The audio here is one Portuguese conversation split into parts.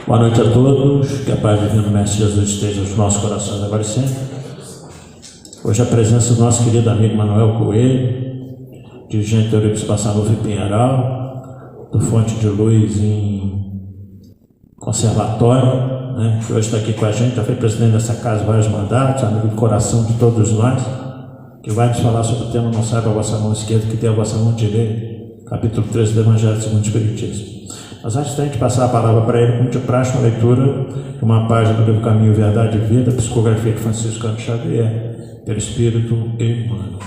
Boa noite a todos, que a paz divina do Mestre Jesus esteja nos nossos corações agora e sempre. Hoje a presença do nosso querido amigo Manuel Coelho, dirigente do Episcopal Novo em Pinheiral, do Fonte de Luz em Conservatório, né, que hoje está aqui com a gente, já foi presidente dessa casa vários mandatos, amigo do coração de todos nós, que vai nos falar sobre o tema Não Saiba a Vossa Mão Esquerda, que tem a vossa mão direita, capítulo 13 do Evangelho segundo o Espiritismo. Mas antes de a gente passar a palavra para ele, como te praxe, uma leitura de uma página do livro Caminho, Verdade e Vida, psicografia de Francisco Cândido Xavier, pelo Espírito Emmanuel.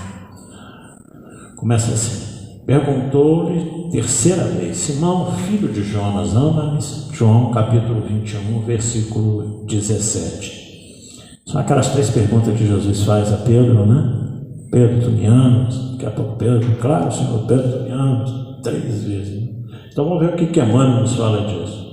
Começa assim: perguntou-lhe terceira vez, Simão, filho de Jonas, ama-me? João capítulo 21, versículo 17. São aquelas três perguntas que Jesus faz a Pedro, né? Pedro, tu me amas? Daqui a pouco Pedro, claro, Senhor, Pedro, tu me amas? 3 vezes, né? Então vamos ver o que Emmanuel nos fala disso.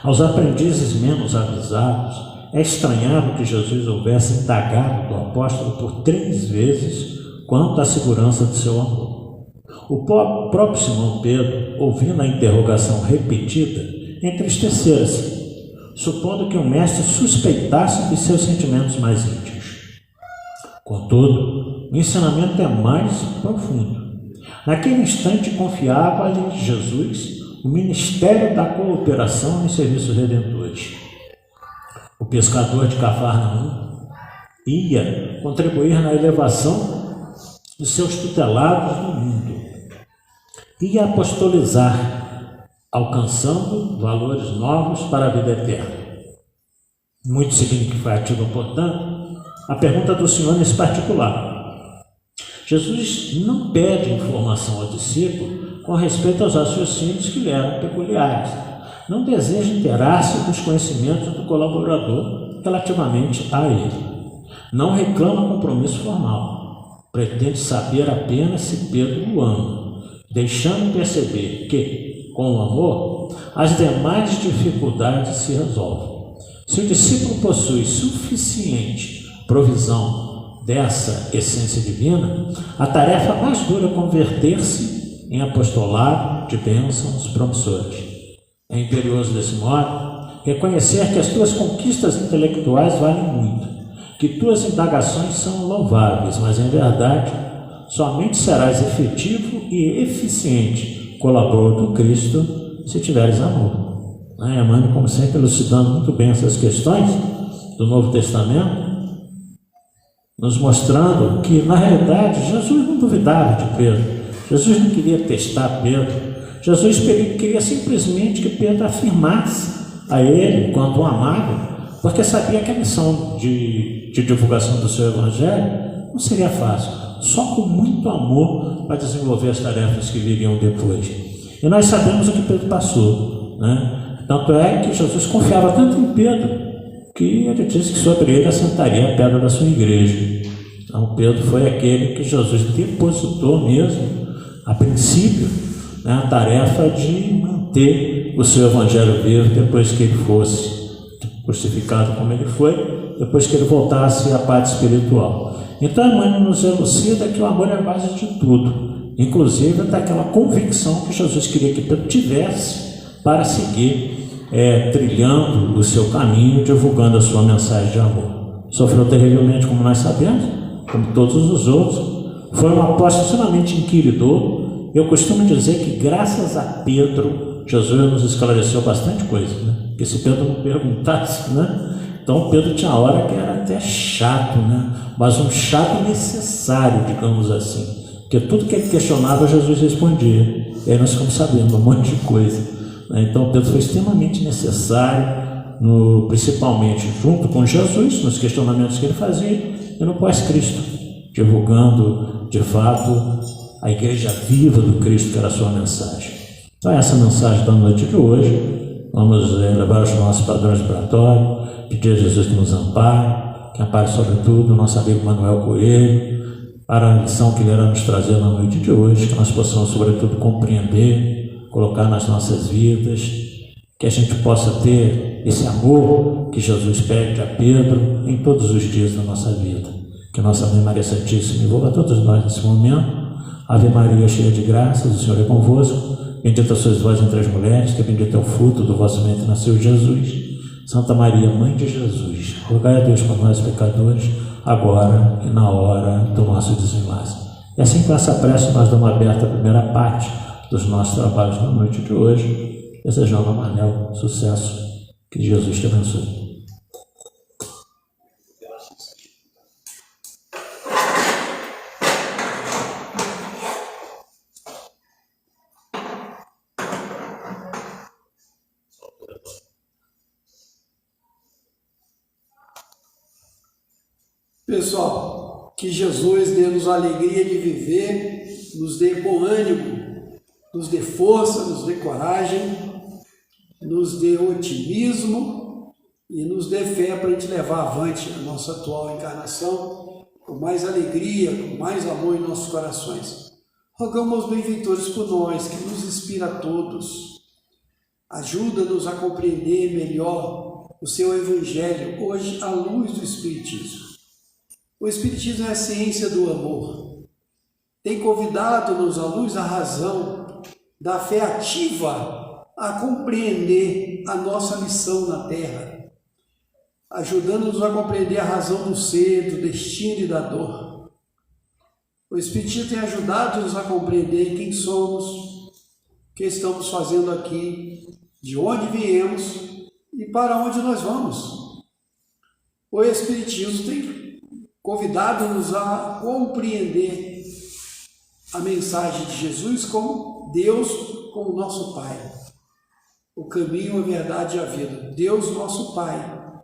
Aos aprendizes menos avisados, é estranhável que Jesus houvesse indagado do apóstolo por 3 vezes quanto à segurança de seu amor. O próprio Simão Pedro, ouvindo a interrogação repetida, entristecera-se, supondo que o mestre suspeitasse de seus sentimentos mais íntimos. Contudo, o ensinamento é mais profundo. Naquele instante confiava-lhe Jesus o ministério da cooperação nos serviços redentores. O pescador de Cafarnaum ia contribuir na elevação dos seus tutelados no mundo. Ia apostolizar, alcançando valores novos para a vida eterna. Muito significativa, portanto, a pergunta do Senhor nesse particular. Jesus não pede informação ao discípulo com respeito aos raciocínios que lhe eram peculiares. Não deseja inteirar-se dos conhecimentos do colaborador relativamente a ele. Não reclama compromisso formal. Pretende saber apenas se Pedro o ama, deixando perceber que, com o amor, as demais dificuldades se resolvem. Se o discípulo possui suficiente provisão dessa essência divina, a tarefa mais dura é converter-se em apostolado de bênçãos promissores. É imperioso desse modo reconhecer que as tuas conquistas intelectuais valem muito, que tuas indagações são louváveis, mas em verdade somente serás efetivo e eficiente colaborador do Cristo se tiveres amor. Emmanuel, como sempre, elucidando muito bem essas questões do Novo Testamento, nos mostrando que, na realidade, Jesus não duvidava de Pedro. Jesus não queria testar Pedro. Jesus queria simplesmente que Pedro afirmasse a ele quanto o amava, porque sabia que a missão de divulgação do seu evangelho não seria fácil. Só com muito amor para desenvolver as tarefas que viriam depois. E nós sabemos o que Pedro passou, né? Tanto é que Jesus confiava tanto em Pedro, que ele disse que sobre ele assentaria a pedra da sua igreja. Então Pedro foi aquele que Jesus depositou mesmo, a princípio, né, a tarefa de manter o seu evangelho vivo depois que ele fosse crucificado como ele foi, depois que ele voltasse à parte espiritual. Então Emmanuel nos elucida que o amor é a base de tudo, inclusive daquela convicção que Jesus queria que Pedro tivesse para seguir trilhando o seu caminho, divulgando a sua mensagem de amor. Sofreu terrivelmente, como nós sabemos, como todos os outros. Foi um apóstolo extremamente inquiridor. Eu costumo dizer que, graças a Pedro, Jesus nos esclareceu bastante coisa, né? Porque se Pedro não perguntasse, né? Então Pedro tinha hora que era até chato, né? Mas um chato necessário, digamos assim. Porque tudo que ele questionava, Jesus respondia. E aí nós ficamos sabendo um monte de coisa. Então Pedro foi extremamente necessário, principalmente junto com Jesus, nos questionamentos que ele fazia, e no pós-Cristo, divulgando de fato a igreja viva do Cristo, que era a sua mensagem. Então essa mensagem da noite de hoje, vamos levar os nossos padrões vibratórios, pedir a Jesus que nos ampare, que ampare sobretudo o nosso amigo Manuel Coelho, para a lição que ele irá nos trazer na noite de hoje, que nós possamos sobretudo compreender, colocar nas nossas vidas, que a gente possa ter esse amor que Jesus pede a Pedro em todos os dias da nossa vida. Que nossa Mãe Maria Santíssima envolva todos nós nesse momento. Ave Maria, cheia de graças, o Senhor é convosco. Bendita sois vós entre as mulheres, que bendito é o fruto do vosso ventre, nasceu Jesus. Santa Maria, Mãe de Jesus, rogai a Deus por nós pecadores, agora e na hora do nosso desenlace. E assim, com essa prece, nós damos aberta a primeira parte dos nossos trabalhos na noite de hoje, desejando ao Manel sucesso. Que Jesus te abençoe. Pessoal, que Jesus dê-nos a alegria de viver, nos dê bom ânimo, nos dê força, nos dê coragem, nos dê otimismo e nos dê fé para a gente levar avante a nossa atual encarnação com mais alegria, com mais amor em nossos corações. Rogamos aos benfeitores por nós, que nos inspira a todos. Ajuda-nos a compreender melhor o seu Evangelho, hoje à luz do Espiritismo. O Espiritismo é a ciência do amor. Tem convidado-nos à luz da razão, da fé ativa, a compreender a nossa missão na Terra, ajudando-nos a compreender a razão do ser, do destino e da dor. O Espiritismo tem ajudado-nos a compreender quem somos, o que estamos fazendo aqui, de onde viemos e para onde nós vamos. O Espiritismo tem convidado-nos a compreender a mensagem de Jesus como Deus, como nosso Pai. O caminho, a verdade e a vida. Deus, nosso Pai.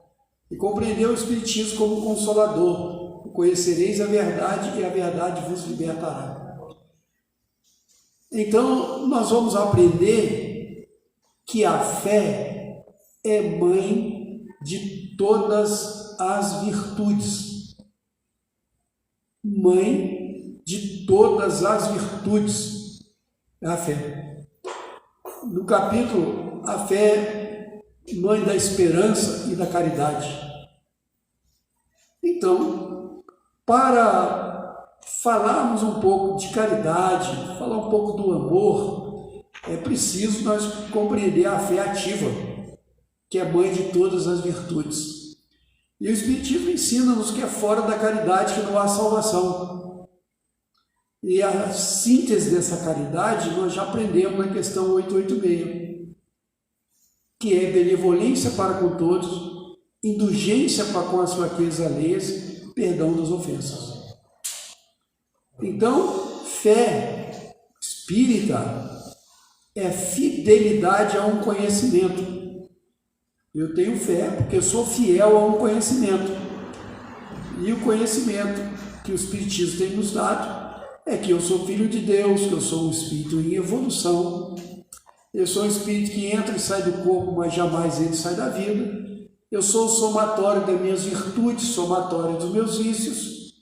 E compreender o Espiritismo como Consolador. Conhecereis a verdade e a verdade vos libertará. Então, nós vamos aprender que a fé é mãe de todas as virtudes. Mãe de todas as virtudes é a fé. No capítulo, a fé, mãe da esperança e da caridade. Então, para falarmos um pouco de caridade, falar um pouco do amor, é preciso nós compreender a fé ativa, que é mãe de todas as virtudes. E o Espiritismo ensina-nos que é fora da caridade que não há salvação. E a síntese dessa caridade nós já aprendemos na questão 886, que é benevolência para com todos, indulgência para com as fraquezas alheias, perdão das ofensas. Então, fé espírita é fidelidade a um conhecimento. Eu tenho fé porque eu sou fiel a um conhecimento. E o conhecimento que o Espiritismo tem nos dado é que eu sou filho de Deus, que eu sou um espírito em evolução. Eu sou um espírito que entra e sai do corpo, mas jamais ele sai da vida. Eu sou o somatório das minhas virtudes, somatório dos meus vícios.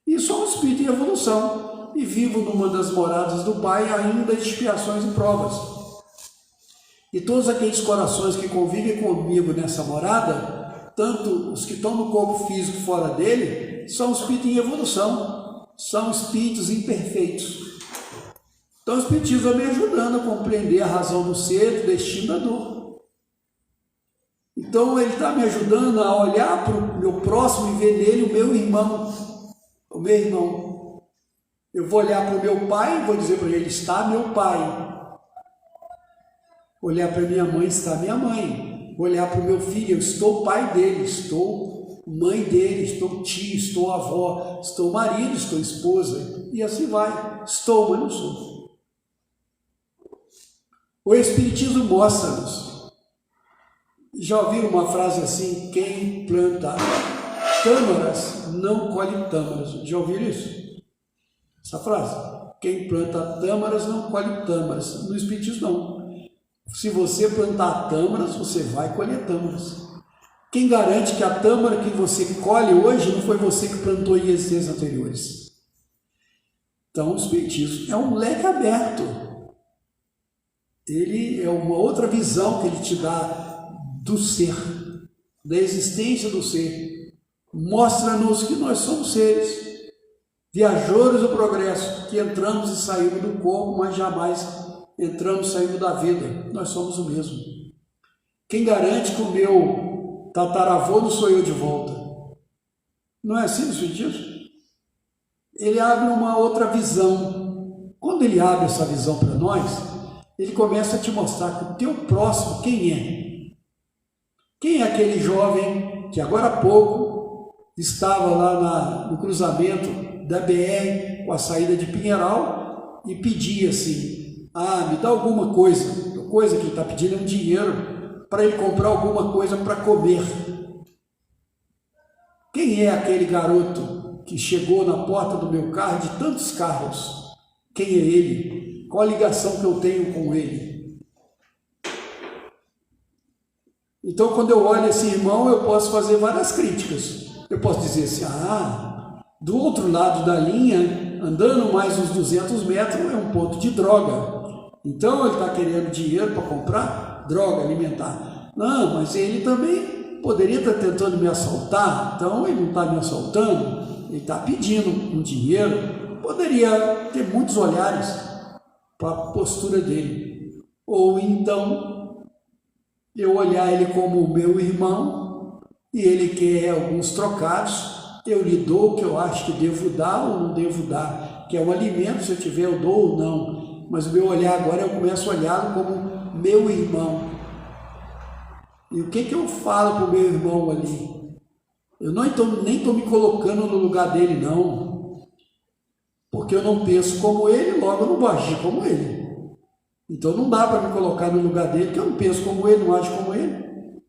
E sou um espírito em evolução. E vivo numa das moradas do Pai, ainda de expiações e provas. E todos aqueles corações que convivem comigo nessa morada, tanto os que estão no corpo físico fora dele, são espíritos em evolução, são espíritos imperfeitos. Então o Espiritismo vai me ajudando a compreender a razão do ser, do destino da dor. Então ele está me ajudando a olhar para o meu próximo e ver nele o meu irmão. O meu irmão. Eu vou olhar para o meu pai e vou dizer para ele, está meu pai. Olhar para minha mãe, está minha mãe. Olhar para o meu filho, eu estou pai dele, estou mãe dele, estou tio, estou avó, estou marido, estou esposa, e assim vai. Estou, mas não sou. O Espiritismo mostra-nos. Já ouviram uma frase assim, quem planta tâmaras não colhe tâmaras. Já ouviram isso? Essa frase? Quem planta tâmaras não colhe tâmaras. No Espiritismo não. Se você plantar tâmaras, você vai colher tâmaras. Quem garante que a tâmara que você colhe hoje não foi você que plantou em existências anteriores? Então, o Espiritismo é um leque aberto. Ele é uma outra visão que ele te dá do ser, da existência do ser. Mostra-nos que nós somos seres, viajores do progresso, que entramos e saímos do corpo, mas jamais entramos, saímos da vida, nós somos o mesmo. Quem garante que o meu tataravô não sou eu de volta? Não é assim no Espiritismo? Ele abre uma outra visão. Quando ele abre essa visão para nós, ele começa a te mostrar que o teu próximo, quem é? Quem é aquele jovem que agora há pouco estava lá no cruzamento da BR com a saída de Pinheiral e pedia assim, me dá alguma coisa. A coisa que ele está pedindo é um dinheiro para ele comprar alguma coisa para comer. Quem é aquele garoto que chegou na porta do meu carro, de tantos carros? Quem é ele? Qual a ligação que eu tenho com ele? Então, quando eu olho esse irmão, eu posso fazer várias críticas. Eu posso dizer assim, do outro lado da linha, andando mais uns 200 metros, é um ponto de droga. Então, ele está querendo dinheiro para comprar droga alimentar. Não, mas ele também poderia estar tentando me assaltar, então ele não está me assaltando, ele está pedindo um dinheiro. Poderia ter muitos olhares para a postura dele. Ou então eu olhar ele como meu irmão e ele quer alguns trocados, eu lhe dou o que eu acho que devo dar ou não devo dar, que é um alimento, se eu tiver eu dou ou não, mas o meu olhar agora eu começo a olhá-lo como meu irmão. E o que eu falo para o meu irmão ali? Eu nem estou me colocando no lugar dele, não, porque eu não penso como ele, logo eu não vou agir como ele. Então não dá para me colocar no lugar dele, porque eu não penso como ele, não ajo como ele.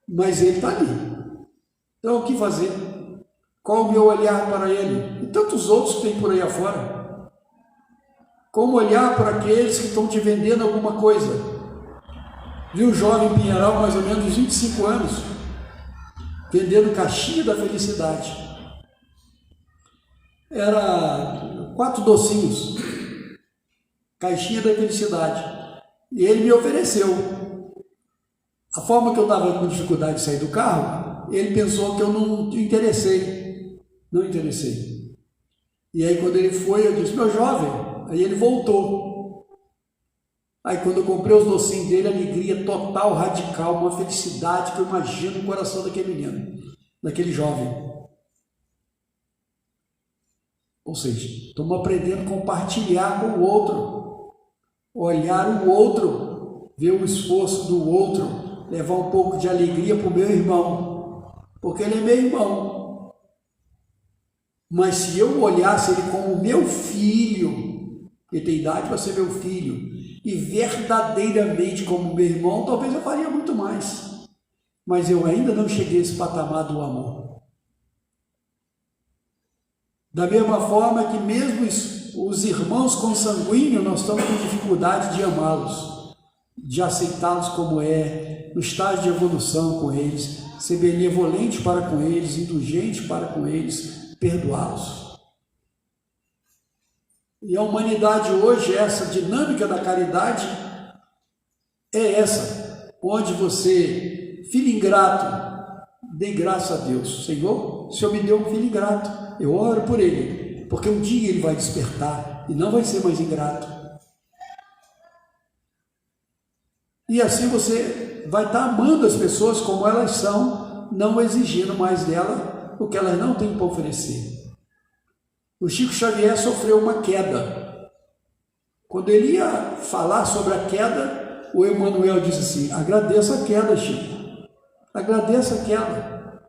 Mas ele está ali. Então o que fazer? Qual o meu olhar para ele? E tantos outros que tem por aí afora. Como olhar para aqueles que estão te vendendo alguma coisa? Vi um jovem Pinheiral, mais ou menos uns 25 anos, vendendo caixinha da felicidade. Era 4 docinhos. Caixinha da felicidade. E ele me ofereceu. A forma que eu estava com dificuldade de sair do carro, ele pensou que eu não interessei. Não interessei. E aí quando ele foi, eu disse, meu jovem. Aí ele voltou. Aí quando eu comprei os docinhos dele, alegria total, radical, uma felicidade que eu imagino no coração daquele menino, daquele jovem. Ou seja, estamos aprendendo a compartilhar com o outro. Olhar o outro, ver o esforço do outro, levar um pouco de alegria para o meu irmão, porque ele é meu irmão. Mas se eu olhasse ele como meu filho, ele tem idade para ser meu filho, e verdadeiramente como meu irmão, talvez eu faria muito mais. Mas eu ainda não cheguei a esse patamar do amor. Da mesma forma que mesmo os irmãos consanguíneos, nós estamos com dificuldade de amá-los, de aceitá-los como no estágio de evolução com eles, ser benevolente para com eles, indulgente para com eles, perdoá-los. E a humanidade hoje, essa dinâmica da caridade, é essa, onde você, filho ingrato, dê graça a Deus. Senhor, o Senhor me deu um filho ingrato, eu oro por ele, porque um dia ele vai despertar e não vai ser mais ingrato. E assim você vai estar amando as pessoas como elas são, não exigindo mais dela o que elas não têm para oferecer. O Chico Xavier sofreu uma queda. Quando ele ia falar sobre a queda, o Emmanuel disse assim, agradeça a queda, Chico, agradeça a queda.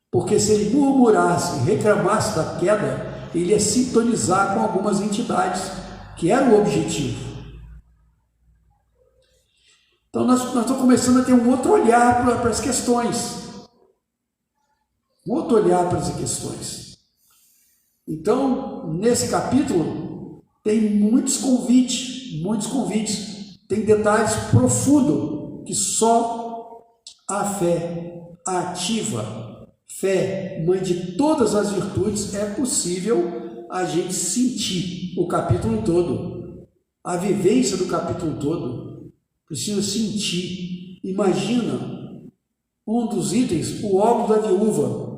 Porque se ele murmurasse, reclamasse da queda, ele ia sintonizar com algumas entidades, que era o objetivo. Então nós estamos começando a ter um outro olhar para as questões. Um outro olhar para as questões. Então, nesse capítulo, tem muitos convites. Tem detalhes profundos que só a fé ativa, fé, mãe de todas as virtudes, é possível a gente sentir o capítulo todo, a vivência do capítulo todo. Precisa sentir. Imagina um dos itens, o óbolo da viúva.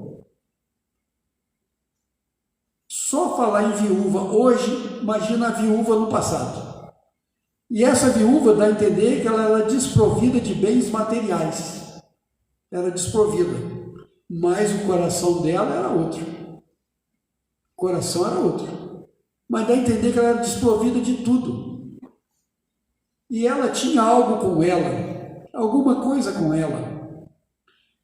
Só só falar em viúva hoje, imagina a viúva no passado. E essa viúva dá a entender que ela era desprovida de bens materiais. Era desprovida. Mas o coração dela era outro. O coração era outro. Mas dá a entender que ela era desprovida de tudo. E ela tinha algo com ela, alguma coisa com ela.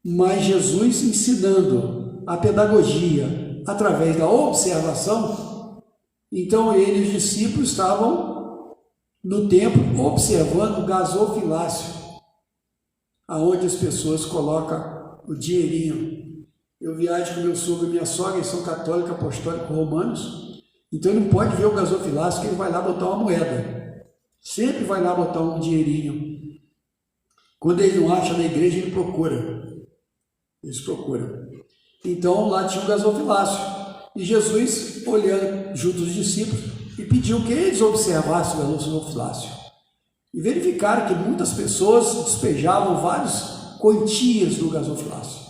Mas Jesus ensinando a pedagogia através da observação, então ele e os discípulos estavam no templo observando o gasofilácio, aonde as pessoas colocam o dinheirinho. Eu viajo com meu sogro e minha sogra, eles são católicos, apostólicos, romanos, então ele não pode ver o gasofilácio, que ele vai lá botar uma moeda, sempre vai lá botar um dinheirinho. Quando ele não acha na igreja, ele procura. Eles procuram. Então lá tinha um gasofilácio. E Jesus, olhando junto aos discípulos, e pediu que eles observassem o gasofilácio. E verificaram que muitas pessoas despejavam várias quantias no gasofilácio.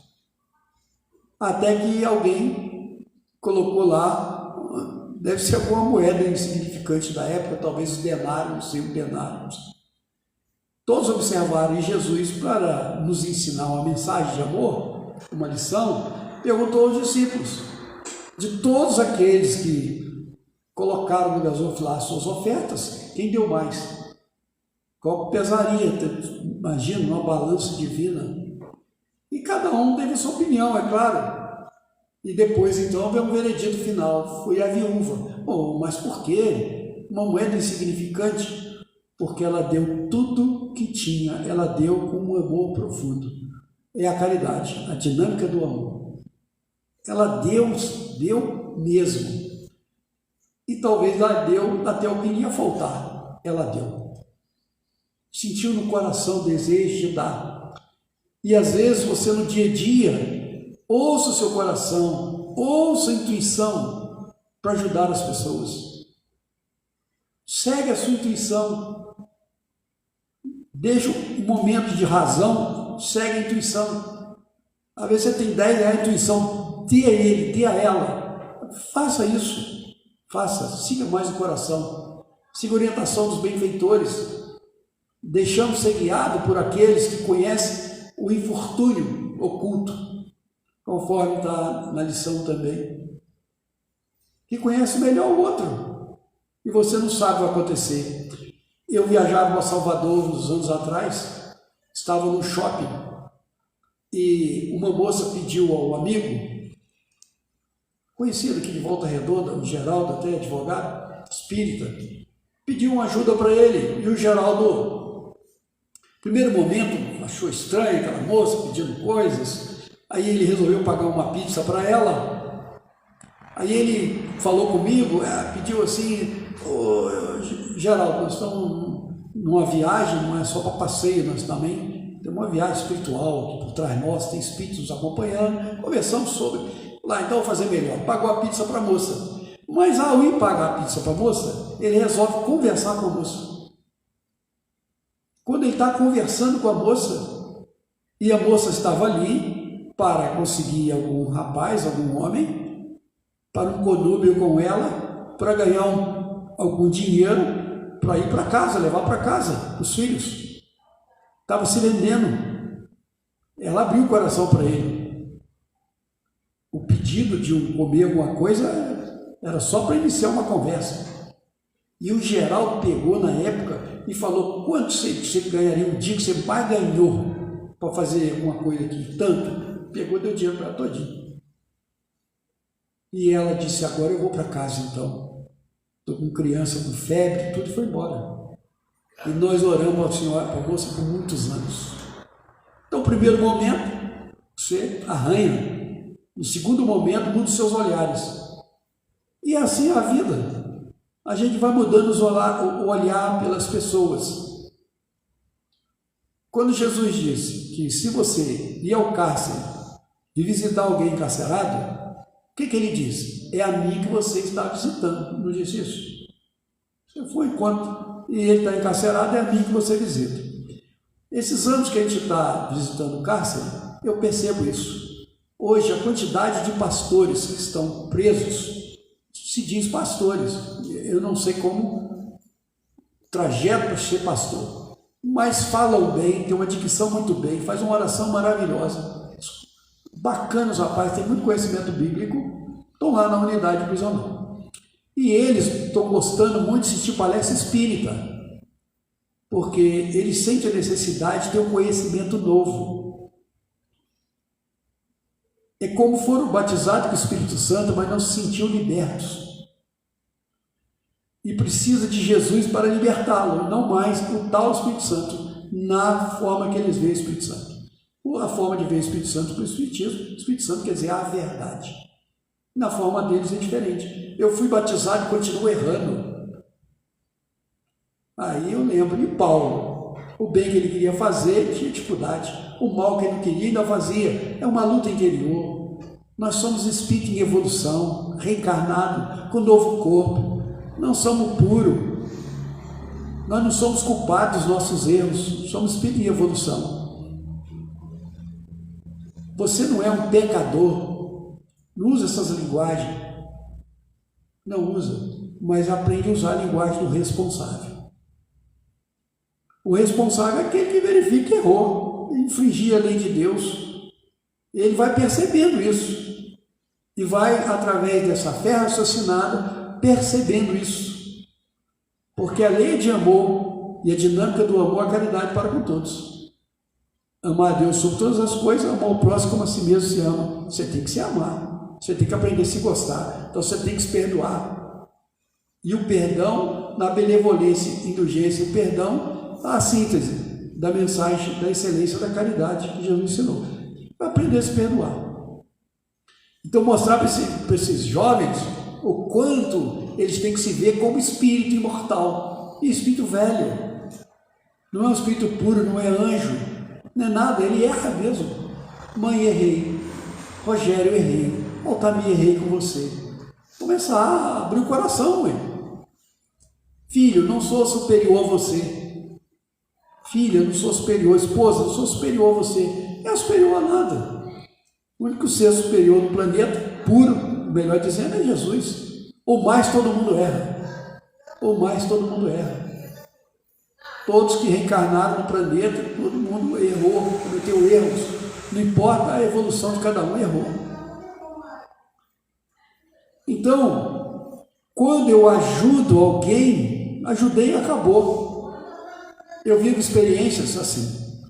Até que alguém colocou lá, deve ser alguma moeda insignificante da época, talvez os denários, não denários. Todos observaram, e Jesus, para nos ensinar uma mensagem de amor, uma lição, perguntou aos discípulos, de todos aqueles que colocaram no gasofilácio suas ofertas, quem deu mais? Qual pesaria? Imagina, uma balança divina. E cada um teve a sua opinião, é claro. E depois, então, veio um veredito final, foi a viúva. Oh, mas por quê? Uma moeda insignificante? Porque ela deu tudo que tinha, ela deu com um amor profundo. É a caridade, a dinâmica do amor. Ela deu mesmo. E talvez ela deu até o que iria faltar. Ela deu. Sentiu no coração o desejo de dar. E às vezes você no dia a dia, ouça o seu coração, ouça a intuição para ajudar as pessoas. Segue a sua intuição. Deixa um momento de razão, segue a intuição. Às vezes você tem 10 reais de intuição, dê a ele, dê a ela. Faça isso. Faça, siga mais o coração. Siga a orientação dos benfeitores. Deixando ser guiado por aqueles que conhecem o infortúnio oculto, conforme está na lição também. Que conhece melhor o outro. E você não sabe o que vai acontecer. Eu viajava para Salvador uns anos atrás, estava no shopping, e uma moça pediu ao amigo, conhecido aqui de Volta Redonda, o Geraldo, até advogado, espírita, pediu uma ajuda para ele, e o Geraldo, no primeiro momento, achou estranho aquela moça pedindo coisas, aí ele resolveu pagar uma pizza para ela, aí ele falou comigo, pediu assim, Geraldo, nós estamos numa viagem, não é só para passeio, nós também temos uma viagem espiritual aqui por trás nossa, tem espíritos nos acompanhando, conversamos sobre, lá então vou fazer melhor, pagou a pizza para a moça, mas ao ir pagar a pizza para a moça, ele resolve conversar com a moça. Quando ele está conversando com a moça, e a moça estava ali para conseguir algum rapaz, algum homem, para um conúbio com ela, para ganhar algum dinheiro, para ir para casa, levar para casa os filhos. Estava se vendendo. Ela abriu o coração para ele. O pedido de comer alguma coisa era só para iniciar uma conversa. E o Geraldo pegou na época e falou, quanto você ganharia um dia que você mais ganhou para fazer alguma coisa aqui? Tanto. Pegou, deu dinheiro para ela todinho. E ela disse, agora eu vou para casa então. Estou com criança com febre, tudo foi embora. E nós oramos ao Senhor, para a moça, por muitos anos. Então, no primeiro momento, você arranha. No segundo momento, muda os seus olhares. E assim é a vida. A gente vai mudando o olhar pelas pessoas. Quando Jesus disse que se você ir ao cárcere e visitar alguém encarcerado, o que ele disse? É a mim que você está visitando. Não disse isso? Você foi enquanto e ele está encarcerado, é a mim que você visita. Esses anos que a gente está visitando o cárcere, eu percebo isso. Hoje, a quantidade de pastores que estão presos, se diz pastores. Eu não sei como trajeto para ser pastor, mas falam bem, tem uma dicção muito bem, faz uma oração maravilhosa. Bacanas, rapazes, tem muito conhecimento bíblico, estão lá na unidade prisional. E eles estão gostando muito de assistir palestra espírita, porque eles sentem a necessidade de ter um conhecimento novo. É como foram batizados com o Espírito Santo, mas não se sentiam libertos. E precisa de Jesus para libertá-lo, não mais o tal Espírito Santo, na forma que eles veem o Espírito Santo. A forma de ver o Espírito Santo para o Espiritismo, o Espírito Santo quer dizer a verdade. Na forma deles é diferente. Eu fui batizado e continuo errando. Aí eu lembro de Paulo. O bem que ele queria fazer tinha dificuldade. O mal que ele não queria ainda fazia. É uma luta interior. Nós somos espírito em evolução, reencarnado, com novo corpo. Não somos puros. Nós não somos culpados dos nossos erros. Somos espírito em evolução. Você não é um pecador. Não usa essas linguagens. Não usa. Mas aprende a usar a linguagem do responsável. O responsável é aquele que verifica que errou, infringir a lei de Deus. Ele vai percebendo isso. E vai, através dessa fé raciocinada, percebendo isso. Porque a lei de amor e a dinâmica do amor é a caridade para com todos. Amar a Deus sobre todas as coisas, amar o próximo como a si mesmo se ama. Você tem que se amar. Você tem que aprender a se gostar. Então você tem que se perdoar. E o perdão, na benevolência, indulgência, o perdão, a síntese da mensagem da excelência da caridade que Jesus ensinou. Vai aprender a se perdoar. Então mostrar para esses jovens o quanto eles têm que se ver como espírito imortal. E espírito velho. Não é um espírito puro, não é anjo. Não é nada, ele erra mesmo. Mãe, errei. Rogério, errei. Altamir, errei com você. Começar a abrir o coração, ué. Filho, não sou superior a você. Filha, não sou superior. Esposa, não sou superior a você. Não é superior a nada. O único ser superior do planeta, puro, melhor dizendo, é Jesus. Ou mais todo mundo erra. Ou mais todo mundo erra. Todos que reencarnaram no planeta, todo mundo errou, cometeu erros. Não importa a evolução de cada um, errou. Então, quando eu ajudo alguém, ajudei e acabou. Eu vivo experiências assim.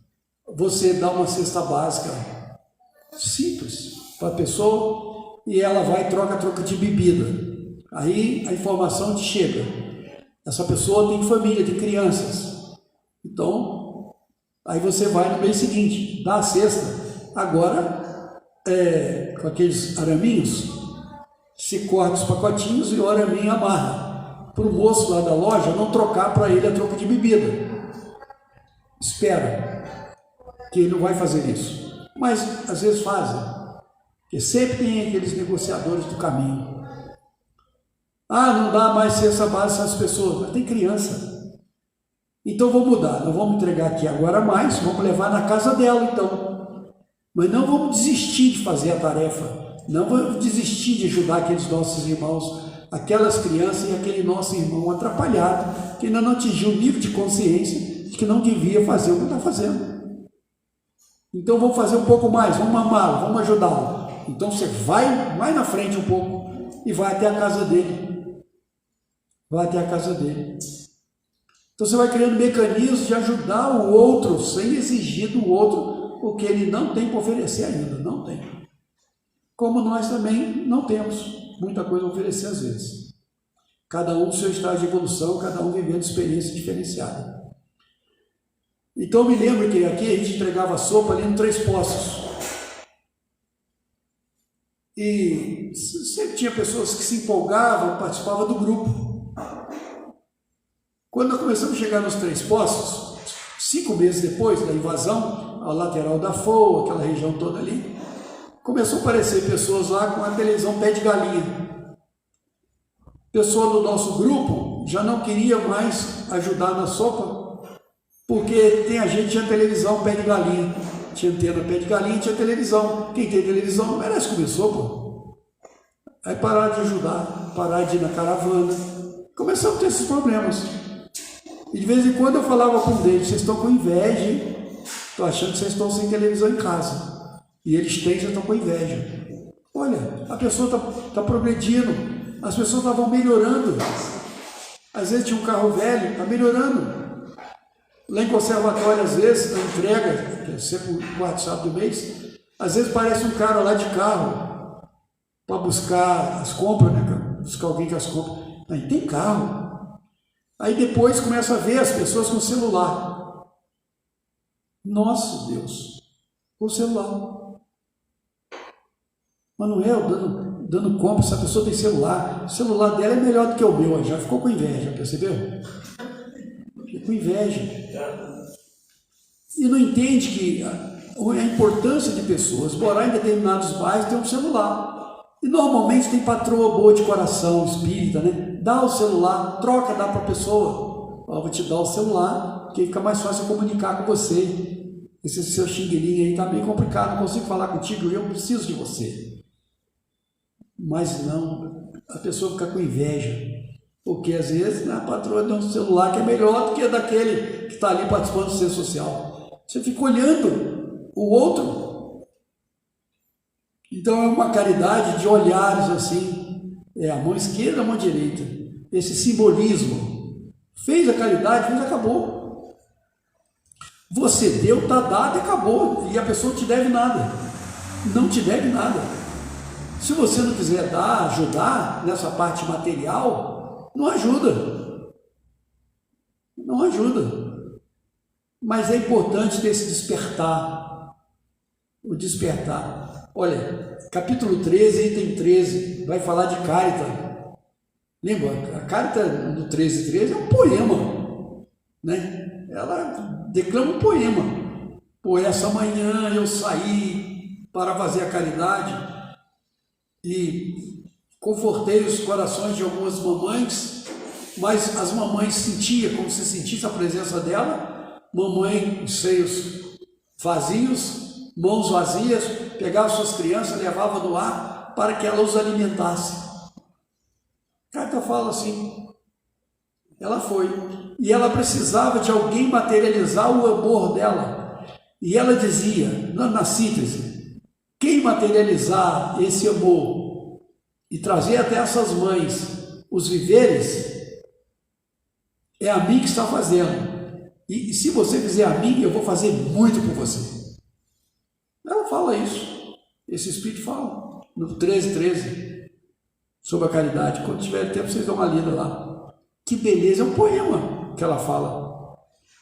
Você dá uma cesta básica simples para a pessoa e ela vai e troca de bebida. Aí a informação te chega. Essa pessoa tem família, tem crianças. Então, aí você vai no mês seguinte, dá a cesta. Agora, com aqueles araminhos, se corta os pacotinhos e o araminho amarra. Para o moço lá da loja não trocar para ele a troca de bebida. Espera, que ele não vai fazer isso. Mas às vezes fazem, porque sempre tem aqueles negociadores do caminho. Ah, não dá mais cesta básica às pessoas, mas tem criança. Então vou mudar, não vamos entregar aqui agora mais, vamos levar na casa dela então. Mas não vamos desistir de fazer a tarefa, não vamos desistir de ajudar aqueles nossos irmãos, aquelas crianças e aquele nosso irmão atrapalhado, que ainda não atingiu o nível de consciência de que não devia fazer o que está fazendo. Então vamos fazer um pouco mais, vamos amá-lo, vamos ajudá-lo. Então você vai na frente um pouco e vai até a casa dele. Vai até a casa dele. Então você vai criando mecanismos de ajudar o outro sem exigir do outro o que ele não tem para oferecer ainda, não tem. Como nós também não temos muita coisa a oferecer às vezes. Cada um no seu estágio de evolução, cada um vivendo experiência diferenciada. Então eu me lembro que aqui a gente entregava sopa ali no Três Poços. E sempre tinha pessoas que se empolgavam, participavam do grupo. Quando nós começamos a chegar nos Três Poços, 5 meses depois da invasão, ao lateral da FOA, aquela região toda ali, começou a aparecer pessoas lá com a televisão pé de galinha. Pessoa do nosso grupo já não queria mais ajudar na sopa, porque a gente tinha televisão pé de galinha. Tinha antena pé de galinha e tinha televisão. Quem tem televisão não merece comer sopa. Aí pararam de ajudar, parar de ir na caravana. Começamos a ter esses problemas. E de vez em quando eu falava com eles, vocês estão com inveja, hein? Estou achando que vocês estão sem televisão em casa. E eles têm, vocês estão com inveja. Olha, a pessoa está progredindo, as pessoas estavam melhorando. Às vezes tinha um carro velho, está melhorando. Lá em conservatório, às vezes, na entrega, que é sempre o quarto sábado do mês, às vezes parece um cara lá de carro para buscar as compras, né? Buscar alguém que as compra. Aí tem carro. Aí depois começa a ver as pessoas com celular. Nossa Deus, com celular. Manuel dando compra, essa pessoa tem celular. O celular dela é melhor do que o meu, já ficou com inveja, percebeu? Fica com inveja. E não entende que a importância de pessoas morar em determinados bairros ter um celular. E normalmente tem patroa boa de coração, espírita, né? Dá o celular, troca, dá para a pessoa. Ó, vou te dar o celular, porque fica mais fácil comunicar com você. Esse seu xingueirinho aí está bem complicado, não consigo falar contigo, eu preciso de você. Mas não, a pessoa fica com inveja. Porque às vezes, né, a patroa tem um celular que é melhor do que daquele que está ali participando do centro social. Você fica olhando o outro. Então é uma caridade de olhares assim, a mão esquerda, a mão direita. Esse simbolismo. Fez a caridade, fez, acabou. Você deu, está dado e acabou. E a pessoa não te deve nada. Não te deve nada. Se você não quiser dar, ajudar nessa parte material, não ajuda. Não ajuda. Mas é importante ter esse despertar. O despertar. Olha, capítulo 13, item 13, vai falar de Carita. Lembra? A Carita do 13:13 é um poema, né? Ela declama um poema. Por essa manhã eu saí para fazer a caridade e confortei os corações de algumas mamães, mas as mamães sentiam como se sentisse a presença dela. Mamãe, os seios vazios, mãos vazias, pegava suas crianças, levava no ar para que ela os alimentasse. Carta fala assim, ela foi, e ela precisava de alguém materializar o amor dela, e ela dizia, na síntese, quem materializar esse amor e trazer até essas mães os viveres, é a mim que está fazendo, e se você fizer a mim, eu vou fazer muito por você. Ela fala isso, esse Espírito fala, no 13:13, sobre a caridade. Quando tiver tempo, vocês dão uma lida lá. Que beleza, é um poema que ela fala.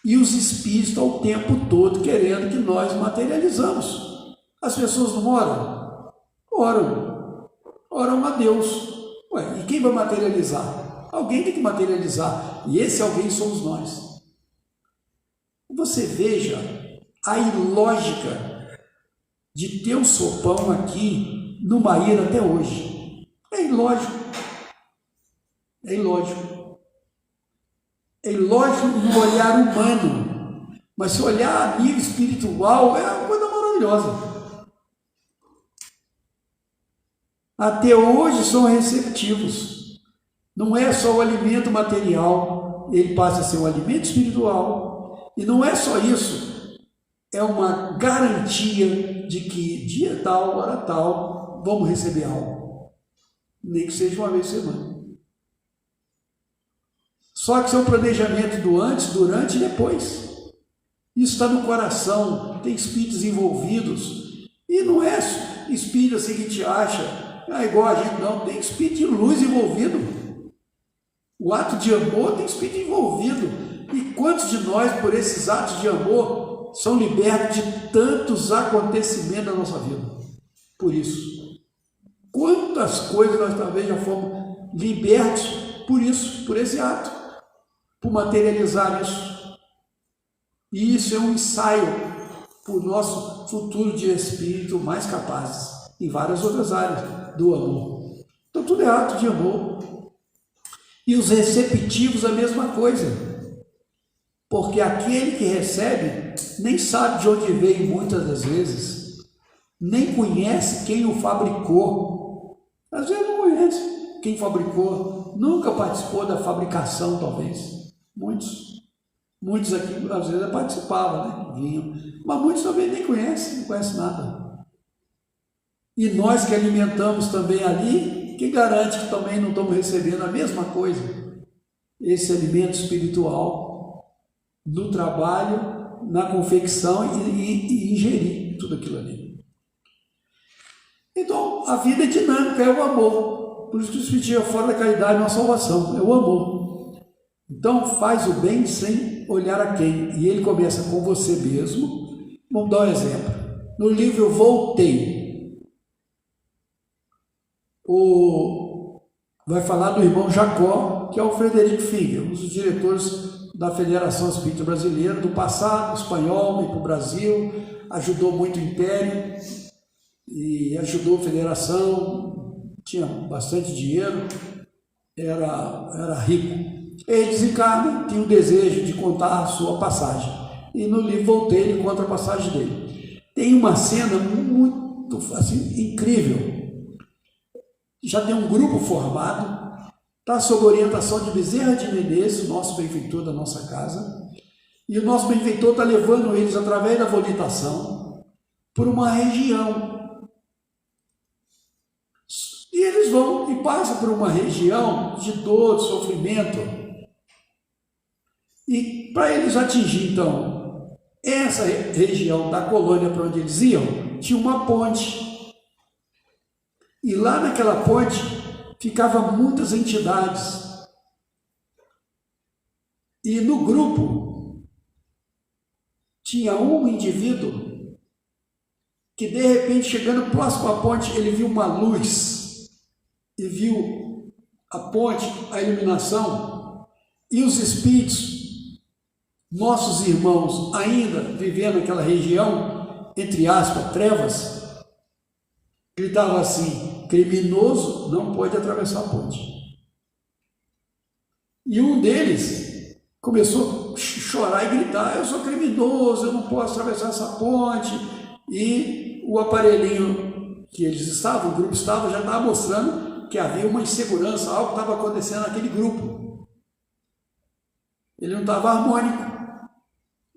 E os Espíritos estão o tempo todo querendo que nós materializamos. As pessoas não oram? Oram. Oram a Deus. Ué, e quem vai materializar? Alguém tem que materializar. E esse alguém somos nós. Você veja a ilógica de ter um sopão aqui no Maíra até hoje. É ilógico. É ilógico. É ilógico no olhar humano. Mas se olhar a nível espiritual, é uma coisa maravilhosa. Até hoje são receptivos. Não é só o alimento material, ele passa a ser um alimento espiritual. E não é só isso, é uma garantia de que dia tal, hora tal, vamos receber algo. Nem que seja uma vez por semana. Só que isso é um planejamento do antes, durante e depois. Isso está no coração, tem espíritos envolvidos. E não é espírito assim que te acha, igual a gente, não, tem espírito de luz envolvido. O ato de amor tem espírito envolvido. E quantos de nós, por esses atos de amor, são libertos de tantos acontecimentos da nossa vida? Por isso. Quantas coisas nós talvez já fomos libertos por isso, por esse ato, por materializar isso. E isso é um ensaio para o nosso futuro de espírito mais capazes, em várias outras áreas do amor. Então tudo é ato de amor. E os receptivos a mesma coisa. Porque aquele que recebe nem sabe de onde veio muitas das vezes, nem conhece quem o fabricou. Às vezes não conhece. quem fabricou, nunca participou da fabricação, talvez. Muitos aqui, às vezes, participavam, né? Vinham. Mas muitos também nem conhecem, não conhecem nada. E nós que alimentamos também ali, quem garante que também não estamos recebendo a mesma coisa? Esse alimento espiritual no trabalho, na confecção e ingerir tudo aquilo ali. Então, a vida é dinâmica, é o amor. Por isso que o Espiritismo é fora da caridade, não é salvação, é o amor. Então, faz o bem sem olhar a quem. E ele começa com você mesmo. Vamos dar um exemplo. No livro Eu Voltei, vai falar do irmão Jacó, que é o Frederico Finger, um dos diretores da Federação Espírita Brasileira, do passado espanhol, veio para o Brasil, ajudou muito o Império e ajudou a Federação, tinha bastante dinheiro, era rico. Ele desencarna, tinha o desejo de contar a sua passagem. E no livro Voltei, ele conta a passagem dele. Tem uma cena muito assim, incrível. Já tem um grupo formado, está sob orientação de Bezerra de Menezes, nosso benfeitor da nossa casa, e o nosso benfeitor está levando eles, através da volitação, por uma região. E eles vão e passam por uma região de dor, de sofrimento. E para eles atingir, então, essa região da colônia para onde eles iam, tinha uma ponte. E lá naquela ponte ficavam muitas entidades. E no grupo tinha um indivíduo que de repente, chegando próximo à ponte, ele viu uma luz e viu a ponte, a iluminação, e os espíritos, nossos irmãos ainda vivendo naquela região, entre aspas, trevas, gritavam assim: criminoso não pode atravessar a ponte. E um deles começou a chorar e gritar: eu sou criminoso, eu não posso atravessar essa ponte. E o aparelhinho que eles estavam, o grupo estava, já estava mostrando que havia uma insegurança, algo estava acontecendo naquele grupo. Ele não estava harmônico.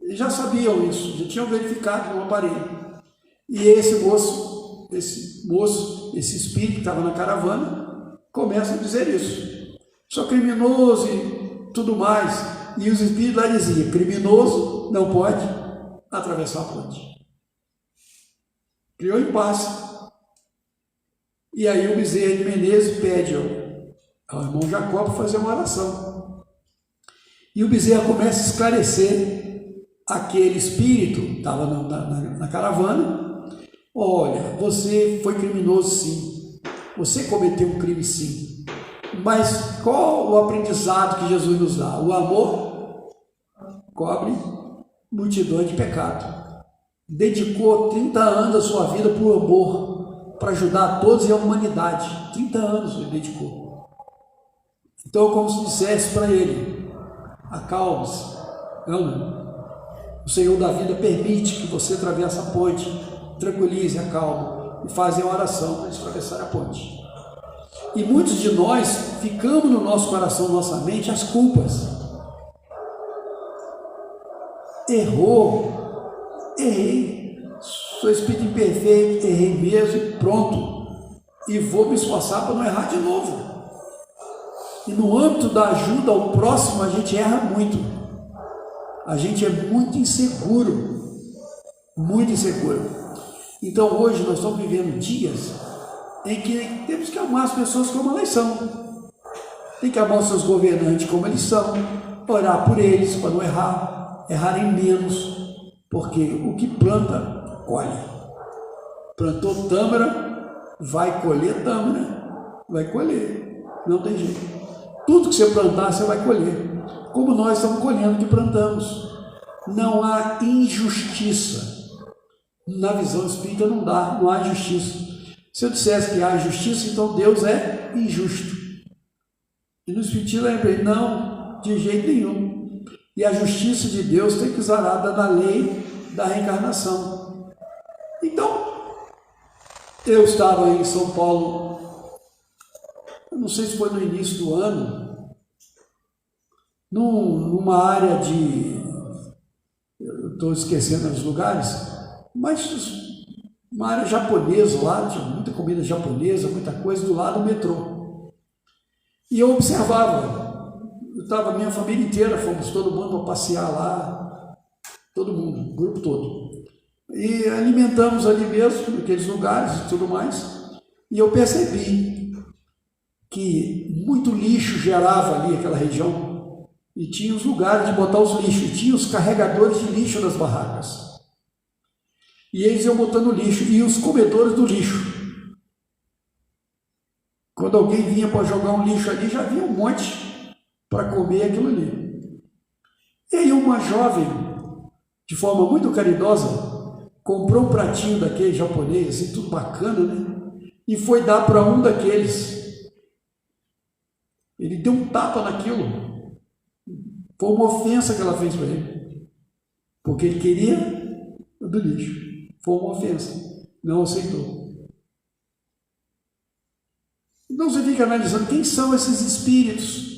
Eles já sabiam isso, já tinham verificado no aparelho. E esse espírito que estava na caravana, começa a dizer isso. Sou criminoso e tudo mais. E os espíritos lá diziam: criminoso não pode atravessar a ponte. Criou impasse. E aí o Bezerra de Menezes pede ao irmão Jacó para fazer uma oração. E o Bezerra começa a esclarecer aquele espírito que estava na caravana. Olha, você foi criminoso sim, você cometeu um crime sim, mas qual o aprendizado que Jesus nos dá? O amor cobre multidão de pecado. Dedicou 30 anos da sua vida para o amor, para ajudar a todos e a humanidade. 30 anos ele dedicou. Então, como se dissesse para ele: acalme-se, o Senhor da vida permite que você atravesse a ponte, tranquilize, acalme, e fazem a oração para eles atravessar a ponte. E muitos de nós ficamos no nosso coração, na nossa mente, as culpas. Errei, sou espírito imperfeito, errei mesmo, pronto, e vou me esforçar para não errar de novo. E no âmbito da ajuda ao próximo, a gente erra muito. A gente é muito inseguro, muito inseguro. Então hoje nós estamos vivendo dias em que temos que amar as pessoas como elas são. Tem que amar os seus governantes como eles são, orar por eles para não errarem menos, porque o que planta, colhe. Plantou tâmara, vai colher tâmara, vai colher, não tem jeito. Tudo que você plantar, você vai colher. Como nós estamos colhendo o que plantamos. Não há injustiça. Na visão espírita não há justiça. Se eu dissesse que há justiça, então Deus é injusto. E no espiritismo lembrei: não, de jeito nenhum. E a justiça de Deus tem que usar na lei da reencarnação. Então, eu estava em São Paulo eu não sei se foi no início do ano, numa área de, eu estou esquecendo os lugares, mas uma área japonesa lá, tinha muita comida japonesa, muita coisa do lado do metrô. E eu observava, minha família inteira, fomos todo mundo para passear lá, todo mundo, o grupo todo. E alimentamos ali mesmo, naqueles lugares e tudo mais. E eu percebi que muito lixo gerava ali aquela região. E tinha os lugares de botar os lixos, e tinha os carregadores de lixo nas barracas. E eles iam botando lixo, e os comedores do lixo. Quando alguém vinha para jogar um lixo ali, já vinha um monte para comer aquilo ali. E aí uma jovem, de forma muito caridosa, comprou um pratinho daquele japonês, assim, tudo bacana, né? E foi dar para um daqueles. Ele deu um tapa naquilo. Foi uma ofensa que ela fez para ele. Porque ele queria do lixo. Foi uma ofensa. Não aceitou. Então você fica analisando quem são esses espíritos.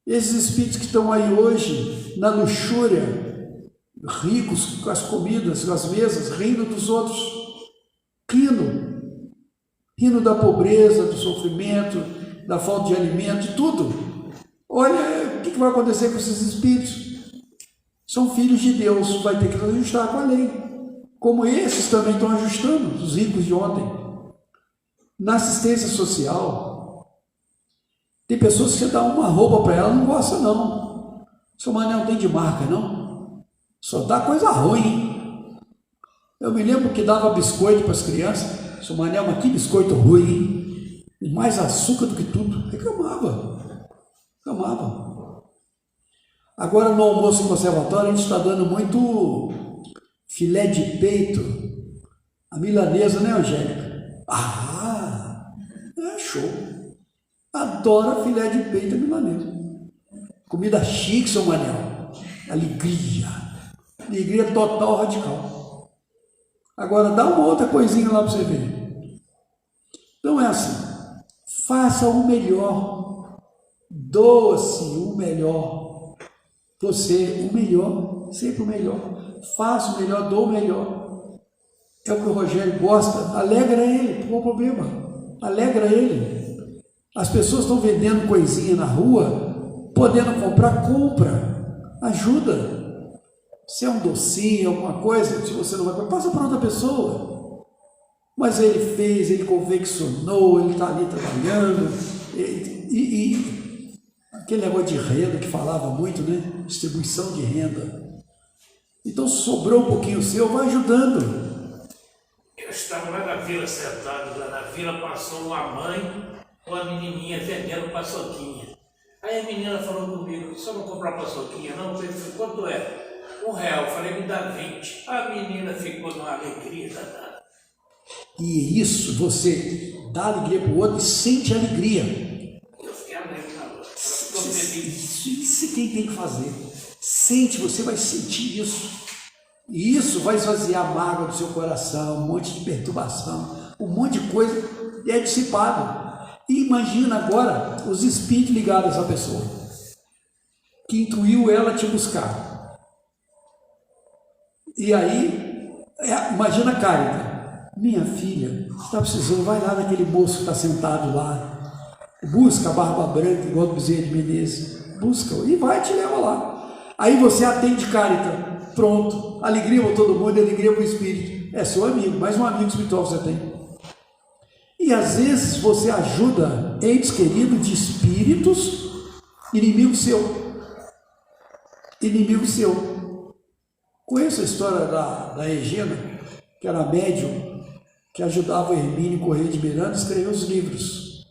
Esses espíritos que estão aí hoje na luxúria, ricos com as comidas, com as mesas, rindo dos outros, rindo da pobreza, do sofrimento, da falta de alimento, de tudo. Olha, o que vai acontecer com esses espíritos? São filhos de Deus, vai ter que ajustar com a lei, como esses também estão ajustando, os ricos de ontem. Na assistência social, tem pessoas que você dá uma roupa para ela, não gosta não. Seu mané não tem de marca, não. Só dá coisa ruim. Eu me lembro que dava biscoito para as crianças. Seu mané, mas que biscoito ruim. E mais açúcar do que tudo. Reclamava. Agora no almoço em conservatório a gente está dando muito filé de peito. A milanesa, né, Angélica? Ah, é show. Adora filé de peito e milanesa. Comida chique, seu Manel. Alegria total, radical. Agora dá uma outra coisinha lá para você ver. Então é assim, faça o melhor, doe-se o melhor, você o melhor, sempre o melhor, faça o melhor, doe o melhor. É o que o Rogério gosta, alegra ele, qual o problema? Alegra ele. As pessoas estão vendendo coisinha na rua, podendo comprar, compra, ajuda. Se é um docinho, alguma coisa, se você não vai, passa para outra pessoa. Mas ele fez, ele confeccionou, ele está ali trabalhando. E aquele negócio de renda que falava muito, né? Distribuição de renda. Então sobrou um pouquinho seu, vai ajudando. Eu estava lá na vila sentado, lá na vila passou uma mãe com a menininha vendendo paçoquinha. Aí a menina falou comigo, só não comprar paçoquinha não? Eu falei, quanto é? R$1. Eu falei, me dá 20. A menina ficou numa alegria danada. E isso, você dá alegria para o outro e sente alegria. Eu fiquei alegre na hora. Isso é quem tem que fazer. Sente, você vai sentir isso. E isso vai esvaziar a mágoa do seu coração, um monte de perturbação, um monte de coisa é dissipado. E imagina agora os espíritos ligados a essa pessoa, que intuiu ela te buscar. E aí, imagina a Cárita, minha filha, está precisando, vai lá naquele moço que está sentado lá, busca a barba branca, igual do Bezerra de Menezes, busca e vai te leva lá. Aí você atende Cárita, pronto, alegria para todo mundo, alegria para o espírito, é seu amigo, mais um amigo espiritual você tem. E às vezes você ajuda entes queridos de espíritos, inimigo seu. Conheço a história da Regina, que era médium, que ajudava o Hermínio Correia de Miranda a escrever os livros.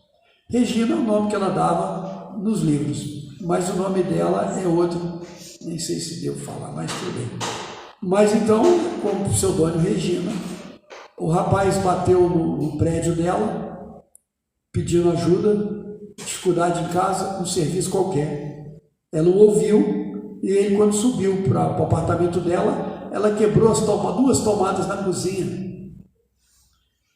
Regina é o nome que ela dava nos livros, mas o nome dela é outro, nem sei se devo falar, mas tudo bem. Mas então, como pseudônimo Regina, o rapaz bateu no prédio dela, pedindo ajuda, dificuldade em casa, um serviço qualquer. Ela o ouviu. E ele, quando subiu para o apartamento dela, ela quebrou duas tomadas na cozinha.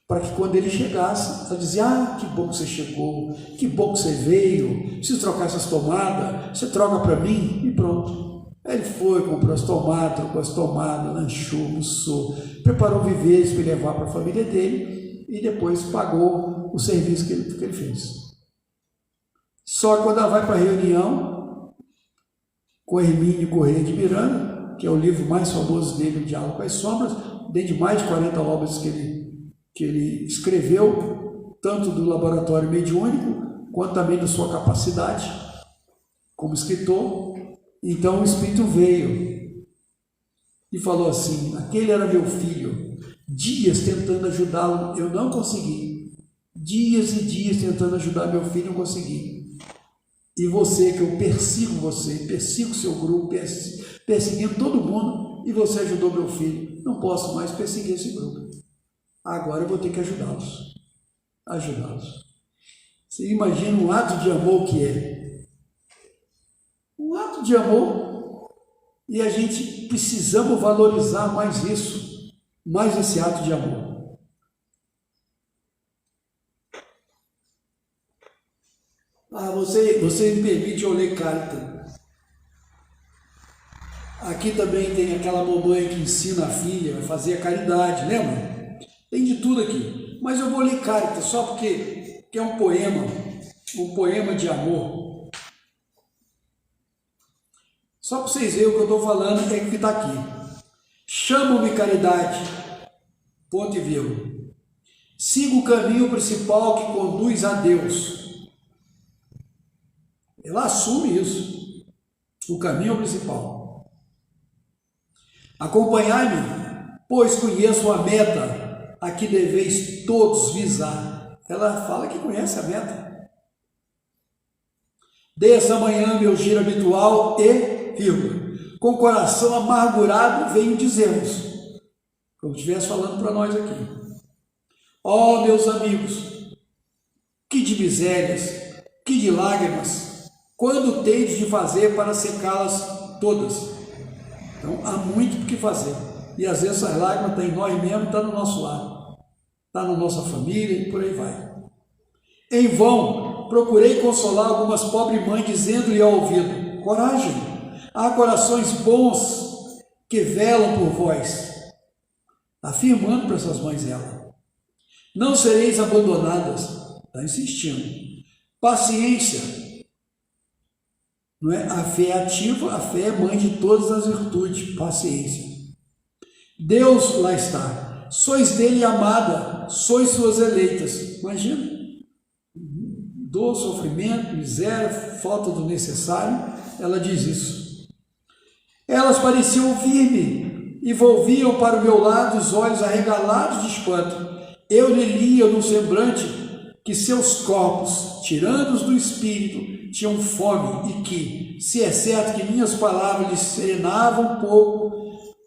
para que quando ele chegasse, ela dizia: ah, que bom que você chegou, que bom que você veio, preciso trocar essas tomadas, você troca para mim, e pronto. Aí ele foi, comprou as tomadas, trocou as tomadas, lanchou, almoçou, preparou viveres para levar para a família dele e depois pagou o serviço que ele fez. Só que quando ela vai para a reunião com Hermínio Corrêa de Miranda, que é o livro mais famoso dele, O Diálogo com as Sombras, dentro de mais de 40 obras que ele escreveu, tanto do laboratório mediúnico, quanto também da sua capacidade como escritor. Então o Espírito veio e falou assim: aquele era meu filho, dias tentando ajudá-lo, eu não consegui, dias e dias tentando ajudar meu filho, não consegui. E você, que eu persigo você, persigo seu grupo, perseguindo todo mundo, e você ajudou meu filho, não posso mais perseguir esse grupo. Agora eu vou ter que ajudá-los. Você imagina um ato de amor que é. Um ato de amor. E a gente precisamos valorizar mais isso, mais esse ato de amor. Você me permite eu ler carta. Aqui também tem aquela mamãe que ensina a filha a fazer a caridade, lembra? Tem de tudo aqui, mas eu vou ler carta só porque é um poema de amor. Só para vocês verem o que eu estou falando, é que está aqui. Chamo-me caridade, ponto e vírgula. Sigo o caminho principal que conduz a Deus. Ela assume isso, o caminho principal. Acompanhai-me, pois conheço a meta a que deveis todos visar. Ela fala que conhece a meta. Desde a manhã meu giro habitual e, vírgula, com o coração amargurado venho dizer-vos, como se estivesse falando para nós aqui: ó meus amigos, que de misérias, que de lágrimas, quando tendes de fazer para secá-las todas? Então há muito o que fazer. E às vezes essas lágrimas estão em nós mesmos, está no nosso lar, está na nossa família e por aí vai. Em vão, procurei consolar algumas pobres mães, dizendo-lhe ao ouvido: coragem, há corações bons que velam por vós. Afirmando para essas mães ela: não sereis abandonadas. Está insistindo. Paciência, não é? A fé é ativa, a fé é mãe de todas as virtudes. Paciência. Deus lá está, sois dele amada, sois suas eleitas. Imagina, dor, sofrimento, miséria, falta do necessário, ela diz isso. Elas pareciam ouvir-me e volviam para o meu lado os olhos arregalados de espanto. Eu lhe lia no semblante que seus corpos, tirando-os do espírito, tinham fome e que, se é certo que minhas palavras lhes serenavam um pouco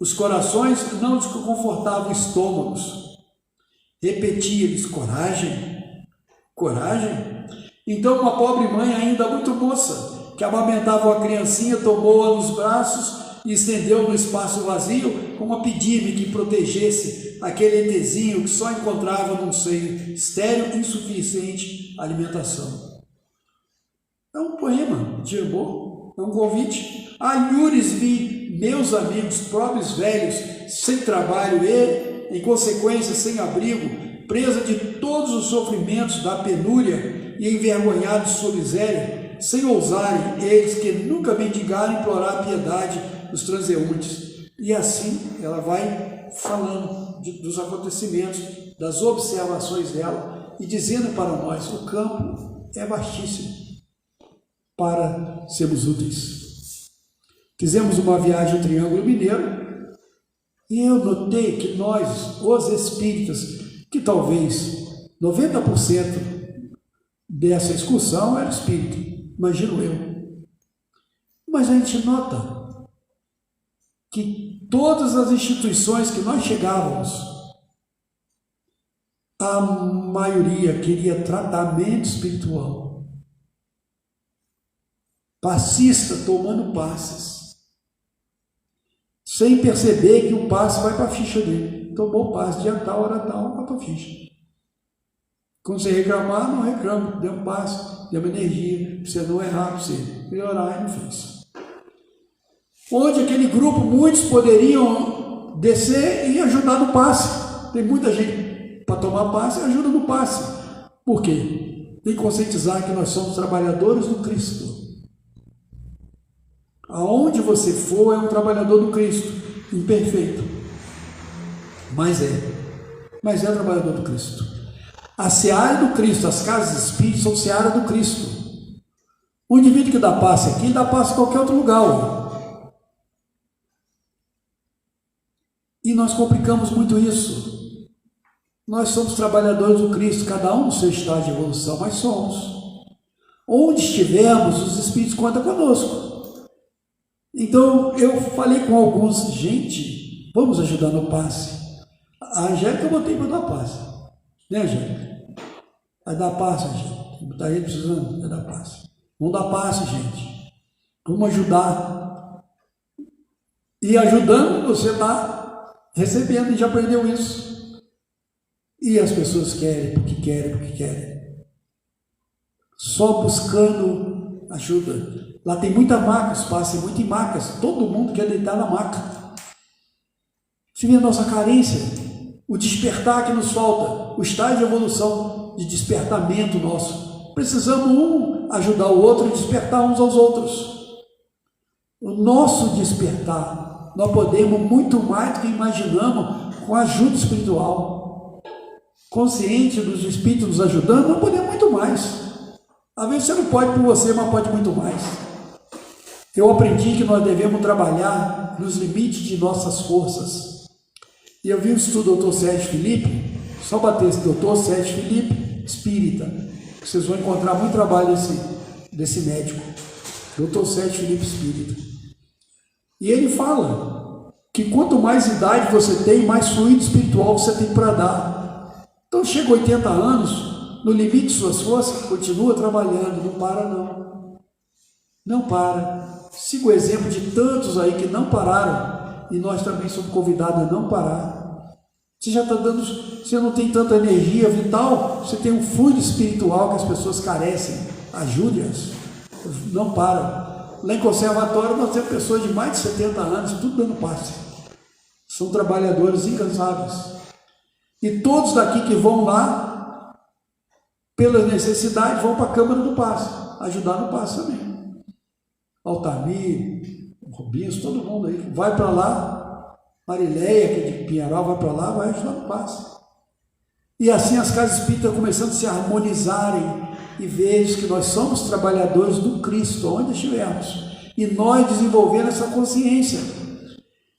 os corações, não desconfortavam estômagos. Repetia-lhes: coragem, coragem. Então uma pobre mãe, ainda muito moça, que amamentava uma criancinha, tomou-a nos braços e estendeu no espaço vazio, como a pedir-me que protegesse aquele entezinho que só encontrava num seio estéril, insuficiente alimentação. É um poema de amor, é um convite. Alhures vi meus amigos, próprios velhos, sem trabalho e, em consequência, sem abrigo, presa de todos os sofrimentos da penúria e envergonhados de sua miséria, sem ousarem eles que nunca mendigaram implorar a piedade dos transeuntes. E assim ela vai falando dos acontecimentos, das observações dela e dizendo para nós: o campo é vastíssimo para sermos úteis. Fizemos uma viagem ao Triângulo Mineiro e eu notei que nós, os espíritas, que talvez 90% dessa excursão era espírito, imagino eu. Mas a gente nota que todas as instituições que nós chegávamos, a maioria queria tratamento espiritual. Passista tomando passes, sem perceber que o passe vai para a ficha dele. Tomou o passe, dia tal, hora tal, vai para a ficha. Quando você reclamar, não reclama, dê um passo, dê uma energia, para você não errar, para você melhorar, e não fez. Onde aquele grupo, muitos poderiam descer e ajudar no passe. Tem muita gente para tomar passe e ajuda no passe. Por quê? Tem que conscientizar que nós somos trabalhadores do Cristo. Aonde você for é um trabalhador do Cristo, imperfeito. Mas é trabalhador do Cristo. A seara do Cristo, as casas espíritas são seara do Cristo. O indivíduo que dá passe aqui, dá passe em qualquer outro lugar. E nós complicamos muito isso. Nós somos trabalhadores do Cristo, cada um no seu estágio de evolução, mas somos. Onde estivermos, os espíritos contam conosco. Então, eu falei com alguns, gente, vamos ajudar no passe. A Angélica eu botei para dar passe. Né, Angélica? Vai dar passe, gente. Está aí precisando, vai dar passe. Vamos dar passe, gente. Vamos ajudar. E ajudando, você está recebendo e já aprendeu isso. E as pessoas querem, porque querem. Só buscando ajuda. Lá tem muita maca, espaço é muito em macas. Todo mundo quer deitar na maca. Se vê a nossa carência, o despertar que nos falta, o estágio de evolução, de despertamento nosso. Precisamos um ajudar o outro e despertar uns aos outros. O nosso despertar, nós podemos muito mais do que imaginamos com a ajuda espiritual. Consciente dos espíritos nos ajudando, nós podemos muito mais. Às vezes você não pode por você, mas pode muito mais. Eu aprendi que nós devemos trabalhar nos limites de nossas forças. E eu vi um estudo do Dr. Sérgio Felipe, só bater esse Dr. Sérgio Felipe, espírita. Vocês vão encontrar muito trabalho desse médico, Dr. Sérgio Felipe, espírita. E ele fala que quanto mais idade você tem, mais fluido espiritual você tem para dar. Então chega a 80 anos, no limite de suas forças, continua trabalhando, não para não. Não para. Siga o exemplo de tantos aí que não pararam, e nós também somos convidados a não parar. Você já está dando, você não tem tanta energia vital, você tem um fluido espiritual que as pessoas carecem, ajude-as, não para. Lá em conservatório nós temos pessoas de mais de 70 anos, tudo dando passe. São trabalhadores incansáveis. E todos daqui que vão lá, pelas necessidades, vão para a Câmara do Passe, ajudar no passe também. Altamir, Rubinhos, todo mundo aí, vai para lá. Marileia, que é de Pinheiral, vai para lá, vai ajudar no passe. E assim as casas espíritas começando a se harmonizarem e vejo que nós somos trabalhadores do Cristo, onde estivermos. E nós desenvolvendo essa consciência.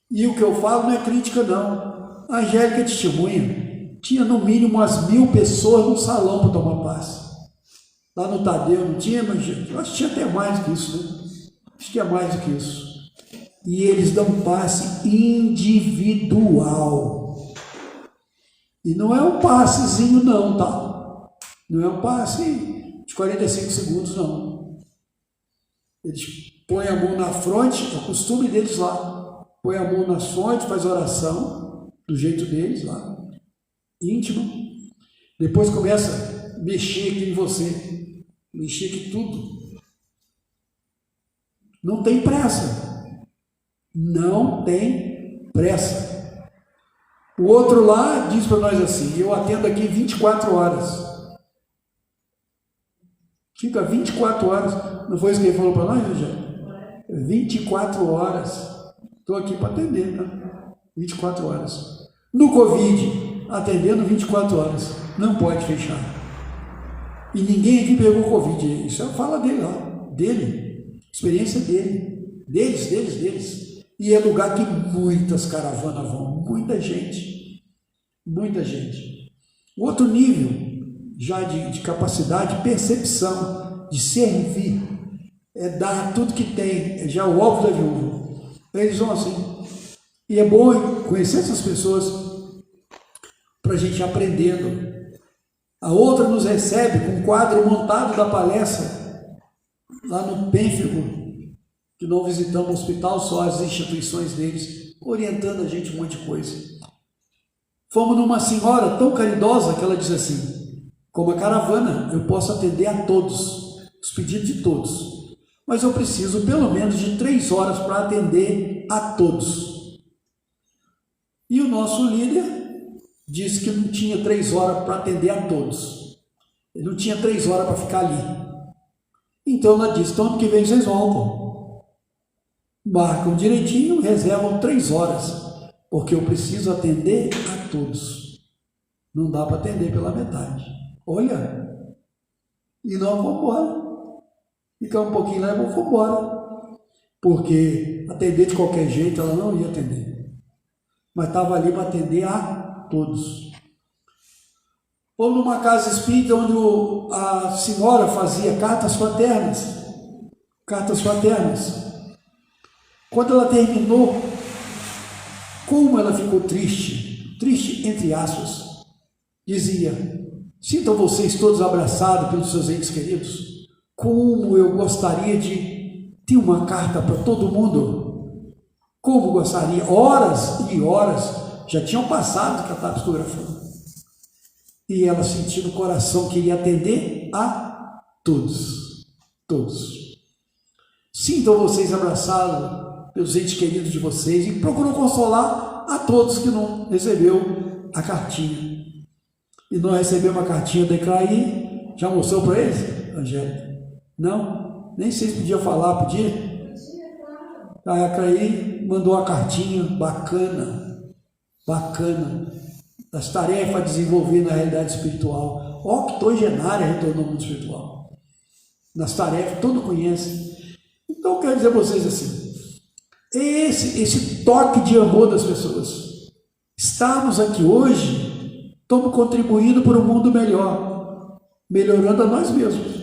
E o que eu falo não é crítica, não. A Angélica é testemunha. Tinha no mínimo umas 1000 pessoas no salão para tomar passe. Lá no Tadeu não tinha, mas eu acho que tinha até mais do que isso, né? Acho que é mais do que isso. E eles dão passe individual. E não é um passezinho não, tá? Não é um passe de 45 segundos, não. Eles põem a mão na fronte, é o costume deles lá. Põe a mão na fronte, faz oração, do jeito deles lá, íntimo. Depois começa a mexer aqui em você, mexer aqui tudo. Não tem pressa. Não tem pressa. O outro lá diz para nós assim: eu atendo aqui 24 horas. Fica 24 horas. Não foi isso que ele falou para nós, Rogério? 24 horas. Estou aqui para atender, tá? 24 horas. No Covid, atendendo 24 horas. Não pode fechar. E ninguém aqui pegou Covid. Isso é a fala dele lá. Dele. Experiência dele. Deles. E é lugar que muitas caravanas vão, muita gente. O outro nível, já de capacidade, de percepção, de servir, é dar tudo que tem, é já o alvo da viúva. Eles vão assim. E é bom conhecer essas pessoas para a gente ir aprendendo. A outra nos recebe com um quadro montado da palestra, lá no Pênfigo, que não visitamos o hospital, só as instituições deles, orientando a gente um monte de coisa. Fomos numa senhora tão caridosa que ela diz assim: Como a caravana, eu posso atender a todos, os pedidos de todos. Mas eu preciso pelo menos de 3 horas para atender a todos. E o nosso líder disse que não tinha 3 horas para atender a todos. Ele não tinha 3 horas para ficar ali. Então ela disse, então ano que vem vocês voltam. Marcam direitinho, reservam 3 horas, porque eu preciso atender a todos. Não dá para atender pela metade. Olha, e nós vamos embora. Ficar um pouquinho lá e vamos embora. Porque atender de qualquer jeito ela não ia atender. Mas estava ali para atender a todos. Ou numa casa espírita onde a senhora fazia cartas fraternas. Cartas fraternas. Quando ela terminou, como ela ficou triste, triste entre aspas, dizia, sintam vocês todos abraçados pelos seus entes queridos, como eu gostaria de ter uma carta para todo mundo, como gostaria, horas e horas, já tinham passado que ela estava psicografando, e ela sentiu no coração que iria atender a todos, todos. Sintam vocês abraçados pelos entes queridos de vocês e procurou consolar a todos que não recebeu a cartinha. E não recebeu uma cartinha da Ecraí, já mostrou para eles, Angélica? Não? Nem sei se podia falar, podia? A Ecraí mandou a cartinha bacana, das tarefas a desenvolver na realidade espiritual. Octogenária retornou ao mundo espiritual. Nas tarefas, todo conhece. Então, eu quero dizer a vocês assim, esse toque de amor das pessoas. Estarmos aqui hoje, estamos contribuindo para um mundo melhor, melhorando a nós mesmos.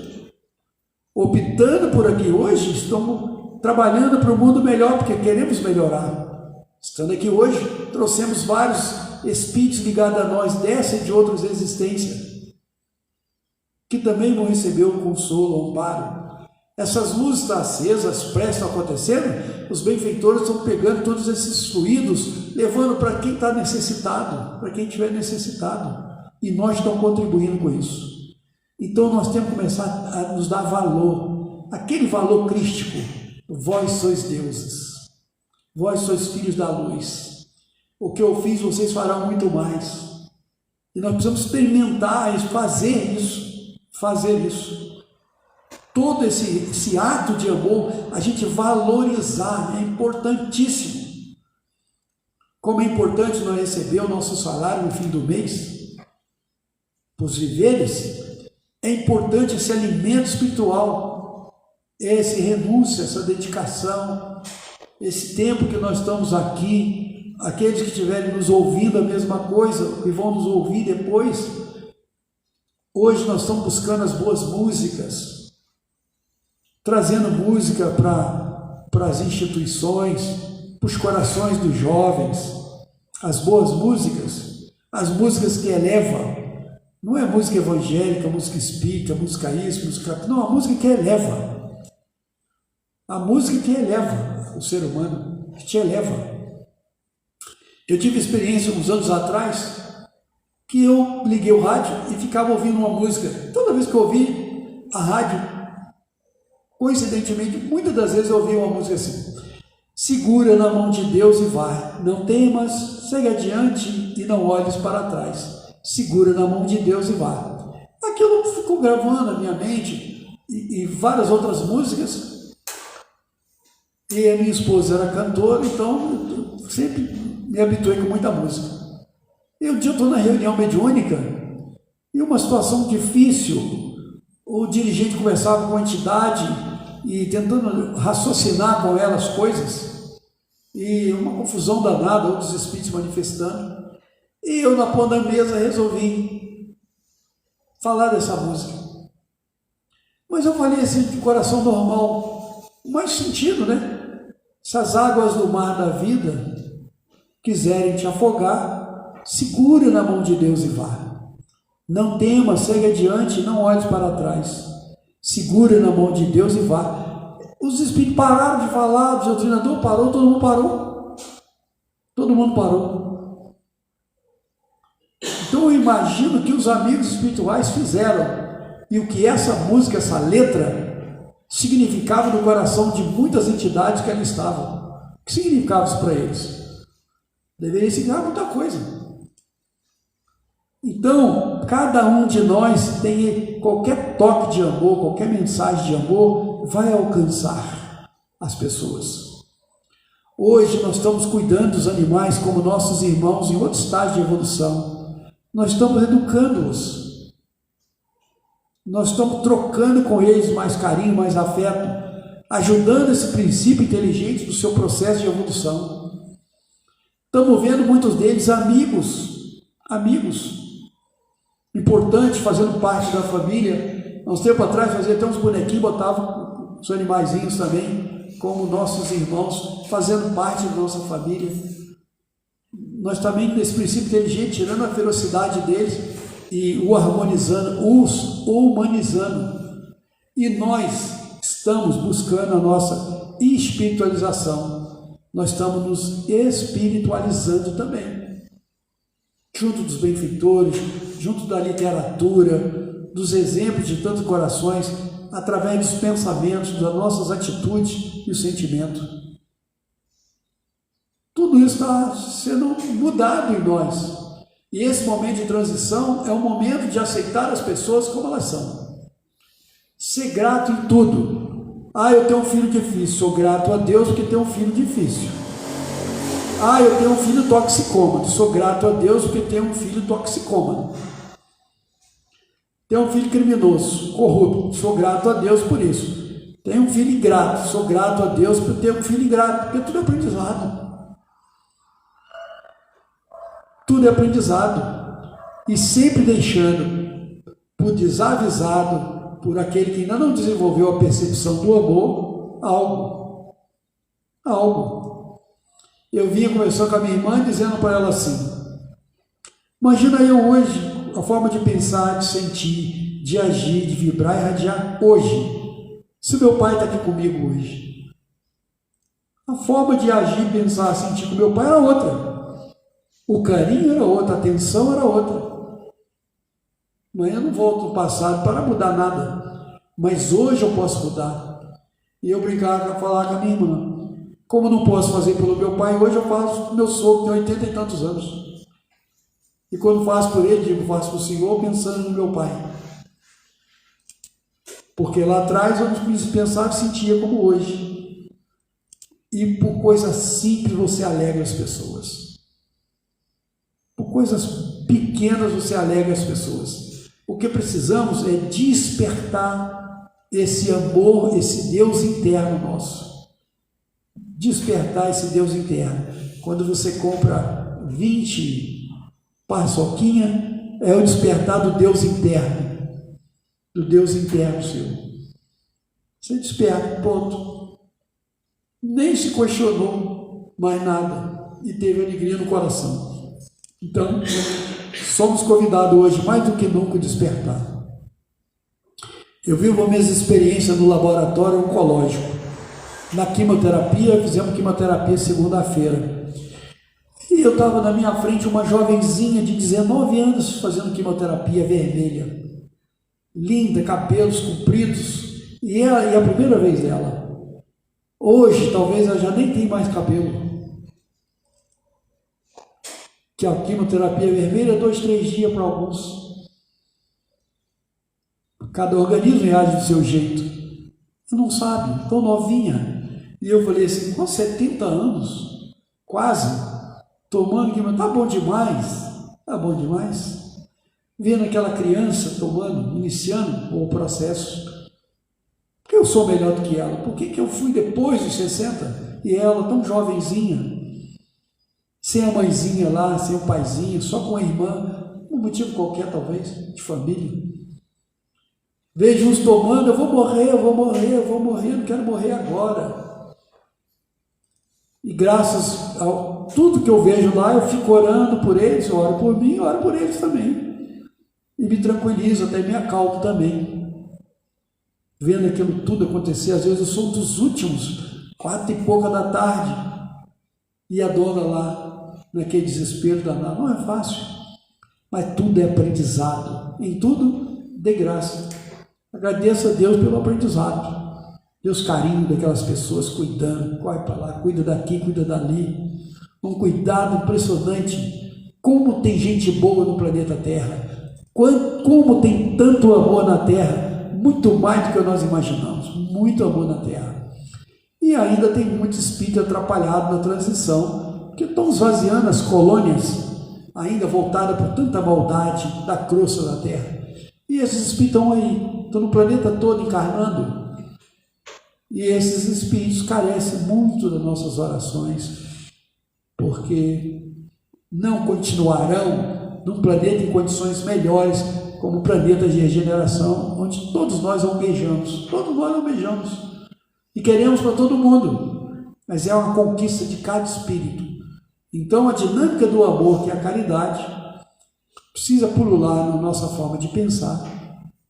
Optando por aqui hoje, estamos trabalhando para um mundo melhor, porque queremos melhorar. Estando aqui hoje, trouxemos vários espíritos ligados a nós, dessa e de outras existências, que também vão receber o consolo, o amparo. Essas luzes estão acesas, prestes a acontecer, os benfeitores estão pegando todos esses fluidos, levando para quem está necessitado, para quem estiver necessitado. E nós estamos contribuindo com isso. Então nós temos que começar a nos dar valor, aquele valor crístico. Vós sois deuses, vós sois filhos da luz. O que eu fiz, vocês farão muito mais. E nós precisamos experimentar, fazer isso. Todo esse ato de amor, a gente valorizar, é importantíssimo. Como é importante nós receber o nosso salário no fim do mês, para os viveres, é importante esse alimento espiritual, esse renúncia, essa dedicação, esse tempo que nós estamos aqui, aqueles que estiverem nos ouvindo a mesma coisa, que vão nos ouvir depois. Hoje nós estamos buscando as boas músicas, trazendo música para as instituições, para os corações dos jovens, as boas músicas, as músicas que elevam. Não é música evangélica, música espírita, música isso, música... Não, a música que eleva. A música que eleva o ser humano, que te eleva. Eu tive experiência uns anos atrás, que eu liguei o rádio e ficava ouvindo uma música. Toda vez que eu ouvi a rádio, coincidentemente, muitas das vezes eu ouvi uma música assim, segura na mão de Deus e vai, não temas, segue adiante e não olhes para trás. Segura na mão de Deus e vai. Aquilo ficou gravando na minha mente e várias outras músicas. E a minha esposa era cantora, então eu sempre me habituei com muita música. E um dia eu estou na reunião mediúnica e uma situação difícil, o dirigente conversava com a entidade e tentando raciocinar com ela as coisas, e uma confusão danada, outros espíritos manifestando. E eu, na ponta da mesa, resolvi falar dessa música. Mas eu falei assim, de coração normal, mais sentido, né? Se as águas do mar da vida quiserem te afogar, segura na mão de Deus e vá. Não tema, segue adiante, não olhes para trás. Segura na mão de Deus e vá. Os espíritos pararam de falar, o doutrinador parou, todo mundo parou. Então eu imagino que os amigos espirituais fizeram e o que essa música, essa letra significava no coração de muitas entidades que ali estavam. O que significava isso para eles? Deveria significar muita coisa. Então, cada um de nós tem qualquer toque de amor, qualquer mensagem de amor, vai alcançar as pessoas. Hoje nós estamos cuidando dos animais como nossos irmãos em outro estágio de evolução. Nós estamos educando-os. Nós estamos trocando com eles mais carinho, mais afeto, ajudando esse princípio inteligente do seu processo de evolução. Estamos vendo muitos deles amigos, importantes, fazendo parte da família. Há uns tempos atrás fazia até uns bonequinhos, botavam os animaizinhos também, como nossos irmãos, fazendo parte da nossa família. Nós também, nesse princípio inteligente, tirando a ferocidade deles e os humanizando. E nós estamos buscando a nossa espiritualização. Nós estamos nos espiritualizando também. Junto dos benfeitores, junto da literatura, dos exemplos de tantos corações, através dos pensamentos, das nossas atitudes e o sentimento. Tudo isso está sendo mudado em nós. E esse momento de transição é o momento de aceitar as pessoas como elas são. Ser grato em tudo. Eu tenho um filho difícil, sou grato a Deus porque tenho um filho difícil. Eu tenho um filho toxicômano, sou grato a Deus porque tenho um filho toxicômano. Tenho um filho criminoso, corrupto, sou grato a Deus por isso. Tenho um filho ingrato, sou grato a Deus por ter um filho ingrato, porque tudo é aprendizado. Tudo é aprendizado. E sempre deixando por desavisado, por aquele que ainda não desenvolveu a percepção do amor, algo. Eu vinha conversando com a minha irmã dizendo para ela assim: imagina eu hoje, a forma de pensar, de sentir, de agir, de vibrar e irradiar hoje. Se meu pai está aqui comigo hoje, a forma de agir, pensar, sentir com meu pai era outra. O carinho era outro, a atenção era outra. Mas eu não volto no passado para mudar nada. Mas hoje eu posso mudar. E eu brincava para falar com a minha irmã. Como não posso fazer pelo meu pai, hoje eu faço com meu sogro, que tem 80 e tantos anos. E quando faço por ele, digo, faço por o Senhor pensando no meu pai. Porque lá atrás eu não pensava e sentia como hoje. E por coisas simples você alegra as pessoas. Por coisas pequenas você alegra as pessoas. O que precisamos é despertar esse amor, esse Deus interno nosso. Despertar esse Deus interno. Quando você compra 20 paçoquinha, é o despertar do Deus interno. Do Deus interno seu. Você desperta, ponto. Nem se questionou mais nada. E teve alegria no coração. Então, somos convidados hoje, mais do que nunca, a despertar. Eu vivo as minhas experiências no laboratório oncológico. Na quimioterapia, fizemos quimioterapia segunda-feira. E eu estava na minha frente uma jovenzinha de 19 anos fazendo quimioterapia vermelha. Linda, cabelos compridos. E é a primeira vez dela. Hoje, talvez ela já nem tem mais cabelo. Que a quimioterapia vermelha é 2, 3 dias para alguns. Cada organismo reage do seu jeito. Não sabe, tão novinha. E eu falei assim, com 70 anos, quase, tomando quimioterapia, tá bom demais. Vendo aquela criança tomando, iniciando o processo. Porque eu sou melhor do que ela. Por que eu fui depois dos 60 e ela tão jovenzinha? Sem a mãezinha lá, sem o paizinho, só com a irmã, um motivo qualquer talvez, de família. Vejo uns tomando, eu vou morrer, não quero morrer agora. E graças a tudo que eu vejo lá, eu fico orando por eles, eu oro por mim, eu oro por eles também. E me tranquilizo, até me acalmo também. Vendo aquilo tudo acontecer, às vezes eu sou um dos últimos, 4 e pouca da tarde, e a dona lá, naquele desespero danado, não é fácil. mas tudo é aprendizado. Em tudo, dê graça. Agradeça a Deus pelo aprendizado. Deus carinho daquelas pessoas cuidando, corre para lá, cuida daqui, cuida dali. Um cuidado impressionante. Como tem gente boa no planeta Terra. Como tem tanto amor na Terra. Muito mais do que nós imaginamos. Muito amor na Terra. E ainda tem muito espírito atrapalhado na transição, porque estão esvaziando as colônias, ainda voltadas por tanta maldade da crosta da Terra. E esses espíritos estão aí, estão no planeta todo encarnando. E esses espíritos carecem muito das nossas orações, porque não continuarão num planeta em condições melhores, como o planeta de regeneração, onde todos nós almejamos. Todos nós almejamos. E queremos para todo mundo. Mas é uma conquista de cada espírito. Então a dinâmica do amor, que é a caridade, precisa pulular na nossa forma de pensar,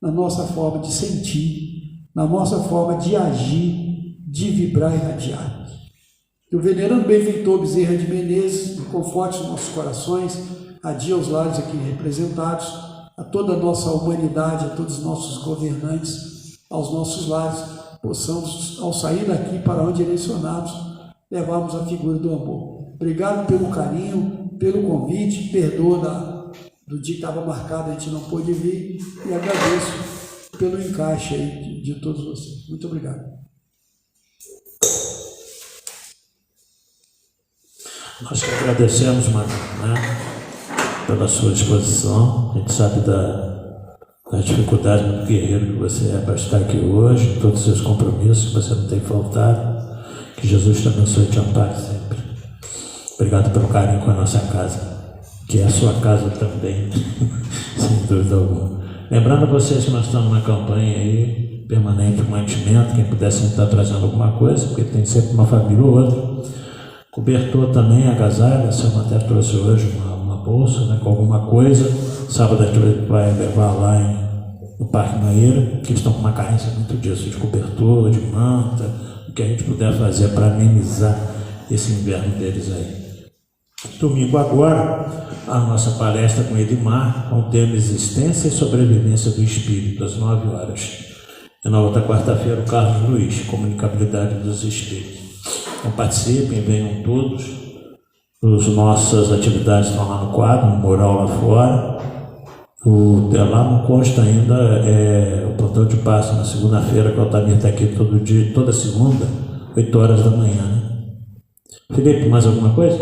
na nossa forma de sentir, na nossa forma de agir, de vibrar e irradiar. Que o venerando benfeitor Bezerra de Menezes conforte os nossos corações, adie aos lares aqui representados, a toda a nossa humanidade, a todos os nossos governantes, aos nossos lares, possamos, ao sair daqui para onde direcionados, levarmos a figura do amor. Obrigado pelo carinho, pelo convite, perdoa do dia que estava marcado, a gente não pôde vir, e agradeço pelo encaixe aí de todos vocês. Muito obrigado. Nós que agradecemos, Mano, pela sua disposição. A gente sabe da dificuldade do guerreiro que você é para estar aqui hoje, todos os seus compromissos, que você não tem faltado. Que Jesus te abençoe e te ampare sempre. Obrigado pelo carinho com a nossa casa, que é a sua casa também, sem dúvida alguma. Lembrando a vocês que nós estamos na campanha aí, permanente mantimento, quem puder sempre estar trazendo alguma coisa, porque tem sempre uma família ou outra. Cobertor também, agasalho, a senhora até trouxe hoje uma bolsa, né, com alguma coisa. Sábado a gente vai levar lá no Parque Maíra, que eles estão com uma carência muito disso, de cobertor, de manta, o que a gente puder fazer para amenizar esse inverno deles aí. Domingo agora, a nossa palestra com Edmar, com o tema Existência e Sobrevivência do Espírito, às 9 horas. E na outra quarta-feira, o Carlos Luiz, Comunicabilidade dos Espíritos. Então participem, venham todos. As nossas atividades estão lá no quadro, no mural lá fora. Lá não consta ainda o plantão de passe na segunda-feira, que o Altamir está aqui todo dia, toda segunda, 8 horas da manhã. Né? Felipe, mais alguma coisa?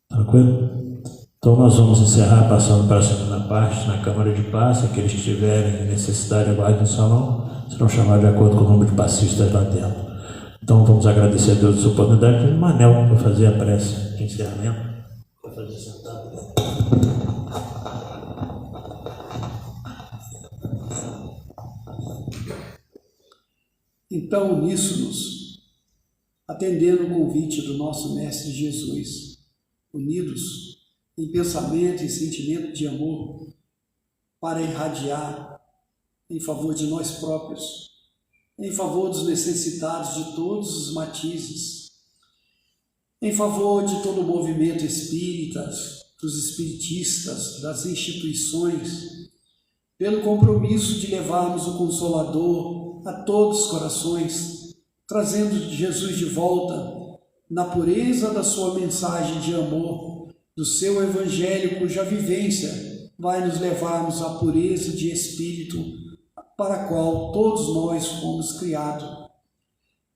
Tranquilo? Então nós vamos encerrar passando para a segunda parte na Câmara de Passe. Aqueles que tiverem necessidade de aguardar no salão serão chamados de acordo com o número de passistas lá dentro. Então vamos agradecer a Deus a sua oportunidade. O Manel para fazer a prece de encerramento. Para fazer sentado. Então, uníssonos, atendendo o convite do nosso Mestre Jesus, unidos em pensamento e sentimento de amor, para irradiar em favor de nós próprios, em favor dos necessitados de todos os matizes, em favor de todo o movimento espírita, dos espiritistas, das instituições, pelo compromisso de levarmos o Consolador a todos os corações, trazendo Jesus de volta na pureza da sua mensagem de amor, do seu Evangelho, cuja vivência vai nos levarmos à pureza de espírito para a qual todos nós fomos criados.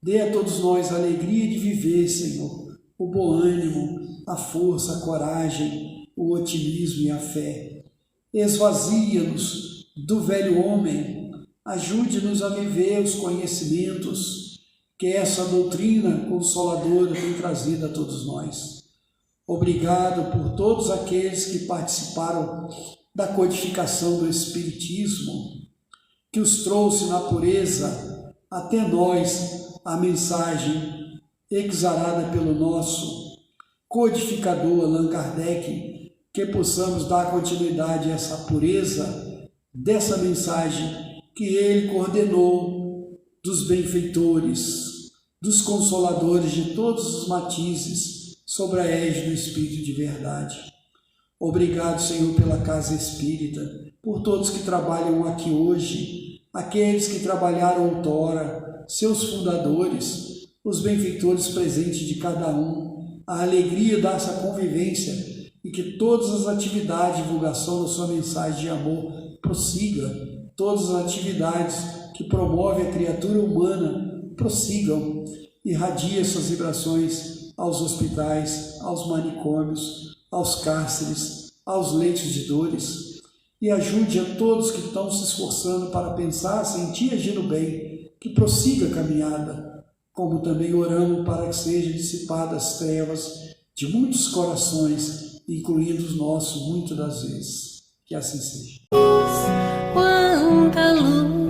Dê a todos nós a alegria de viver, Senhor, o bom ânimo, a força, a coragem, o otimismo e a fé. Esvazia-nos do velho homem, ajude-nos a viver os conhecimentos que essa doutrina consoladora tem trazido a todos nós. Obrigado por todos aqueles que participaram da codificação do Espiritismo, que os trouxe na pureza até nós a mensagem exarada pelo nosso codificador Allan Kardec, que possamos dar continuidade a essa pureza dessa mensagem que ele coordenou dos benfeitores, dos consoladores de todos os matizes, sobre a égide do Espírito de verdade. Obrigado, Senhor, pela Casa Espírita, por todos que trabalham aqui hoje, aqueles que trabalharam outrora, seus fundadores, os benfeitores presentes de cada um, a alegria dessa convivência e que todas as atividades de divulgação da sua mensagem de amor prossiga, todas as atividades que promovem a criatura humana prossigam, irradia suas vibrações aos hospitais, aos manicômios, aos cárceres, aos leitos de dores, e ajude a todos que estão se esforçando para pensar, sentir e agir no bem, que prossiga a caminhada, como também oramos para que sejam dissipadas as trevas de muitos corações, incluindo os nossos, muitas das vezes. Que assim seja. Quanta luz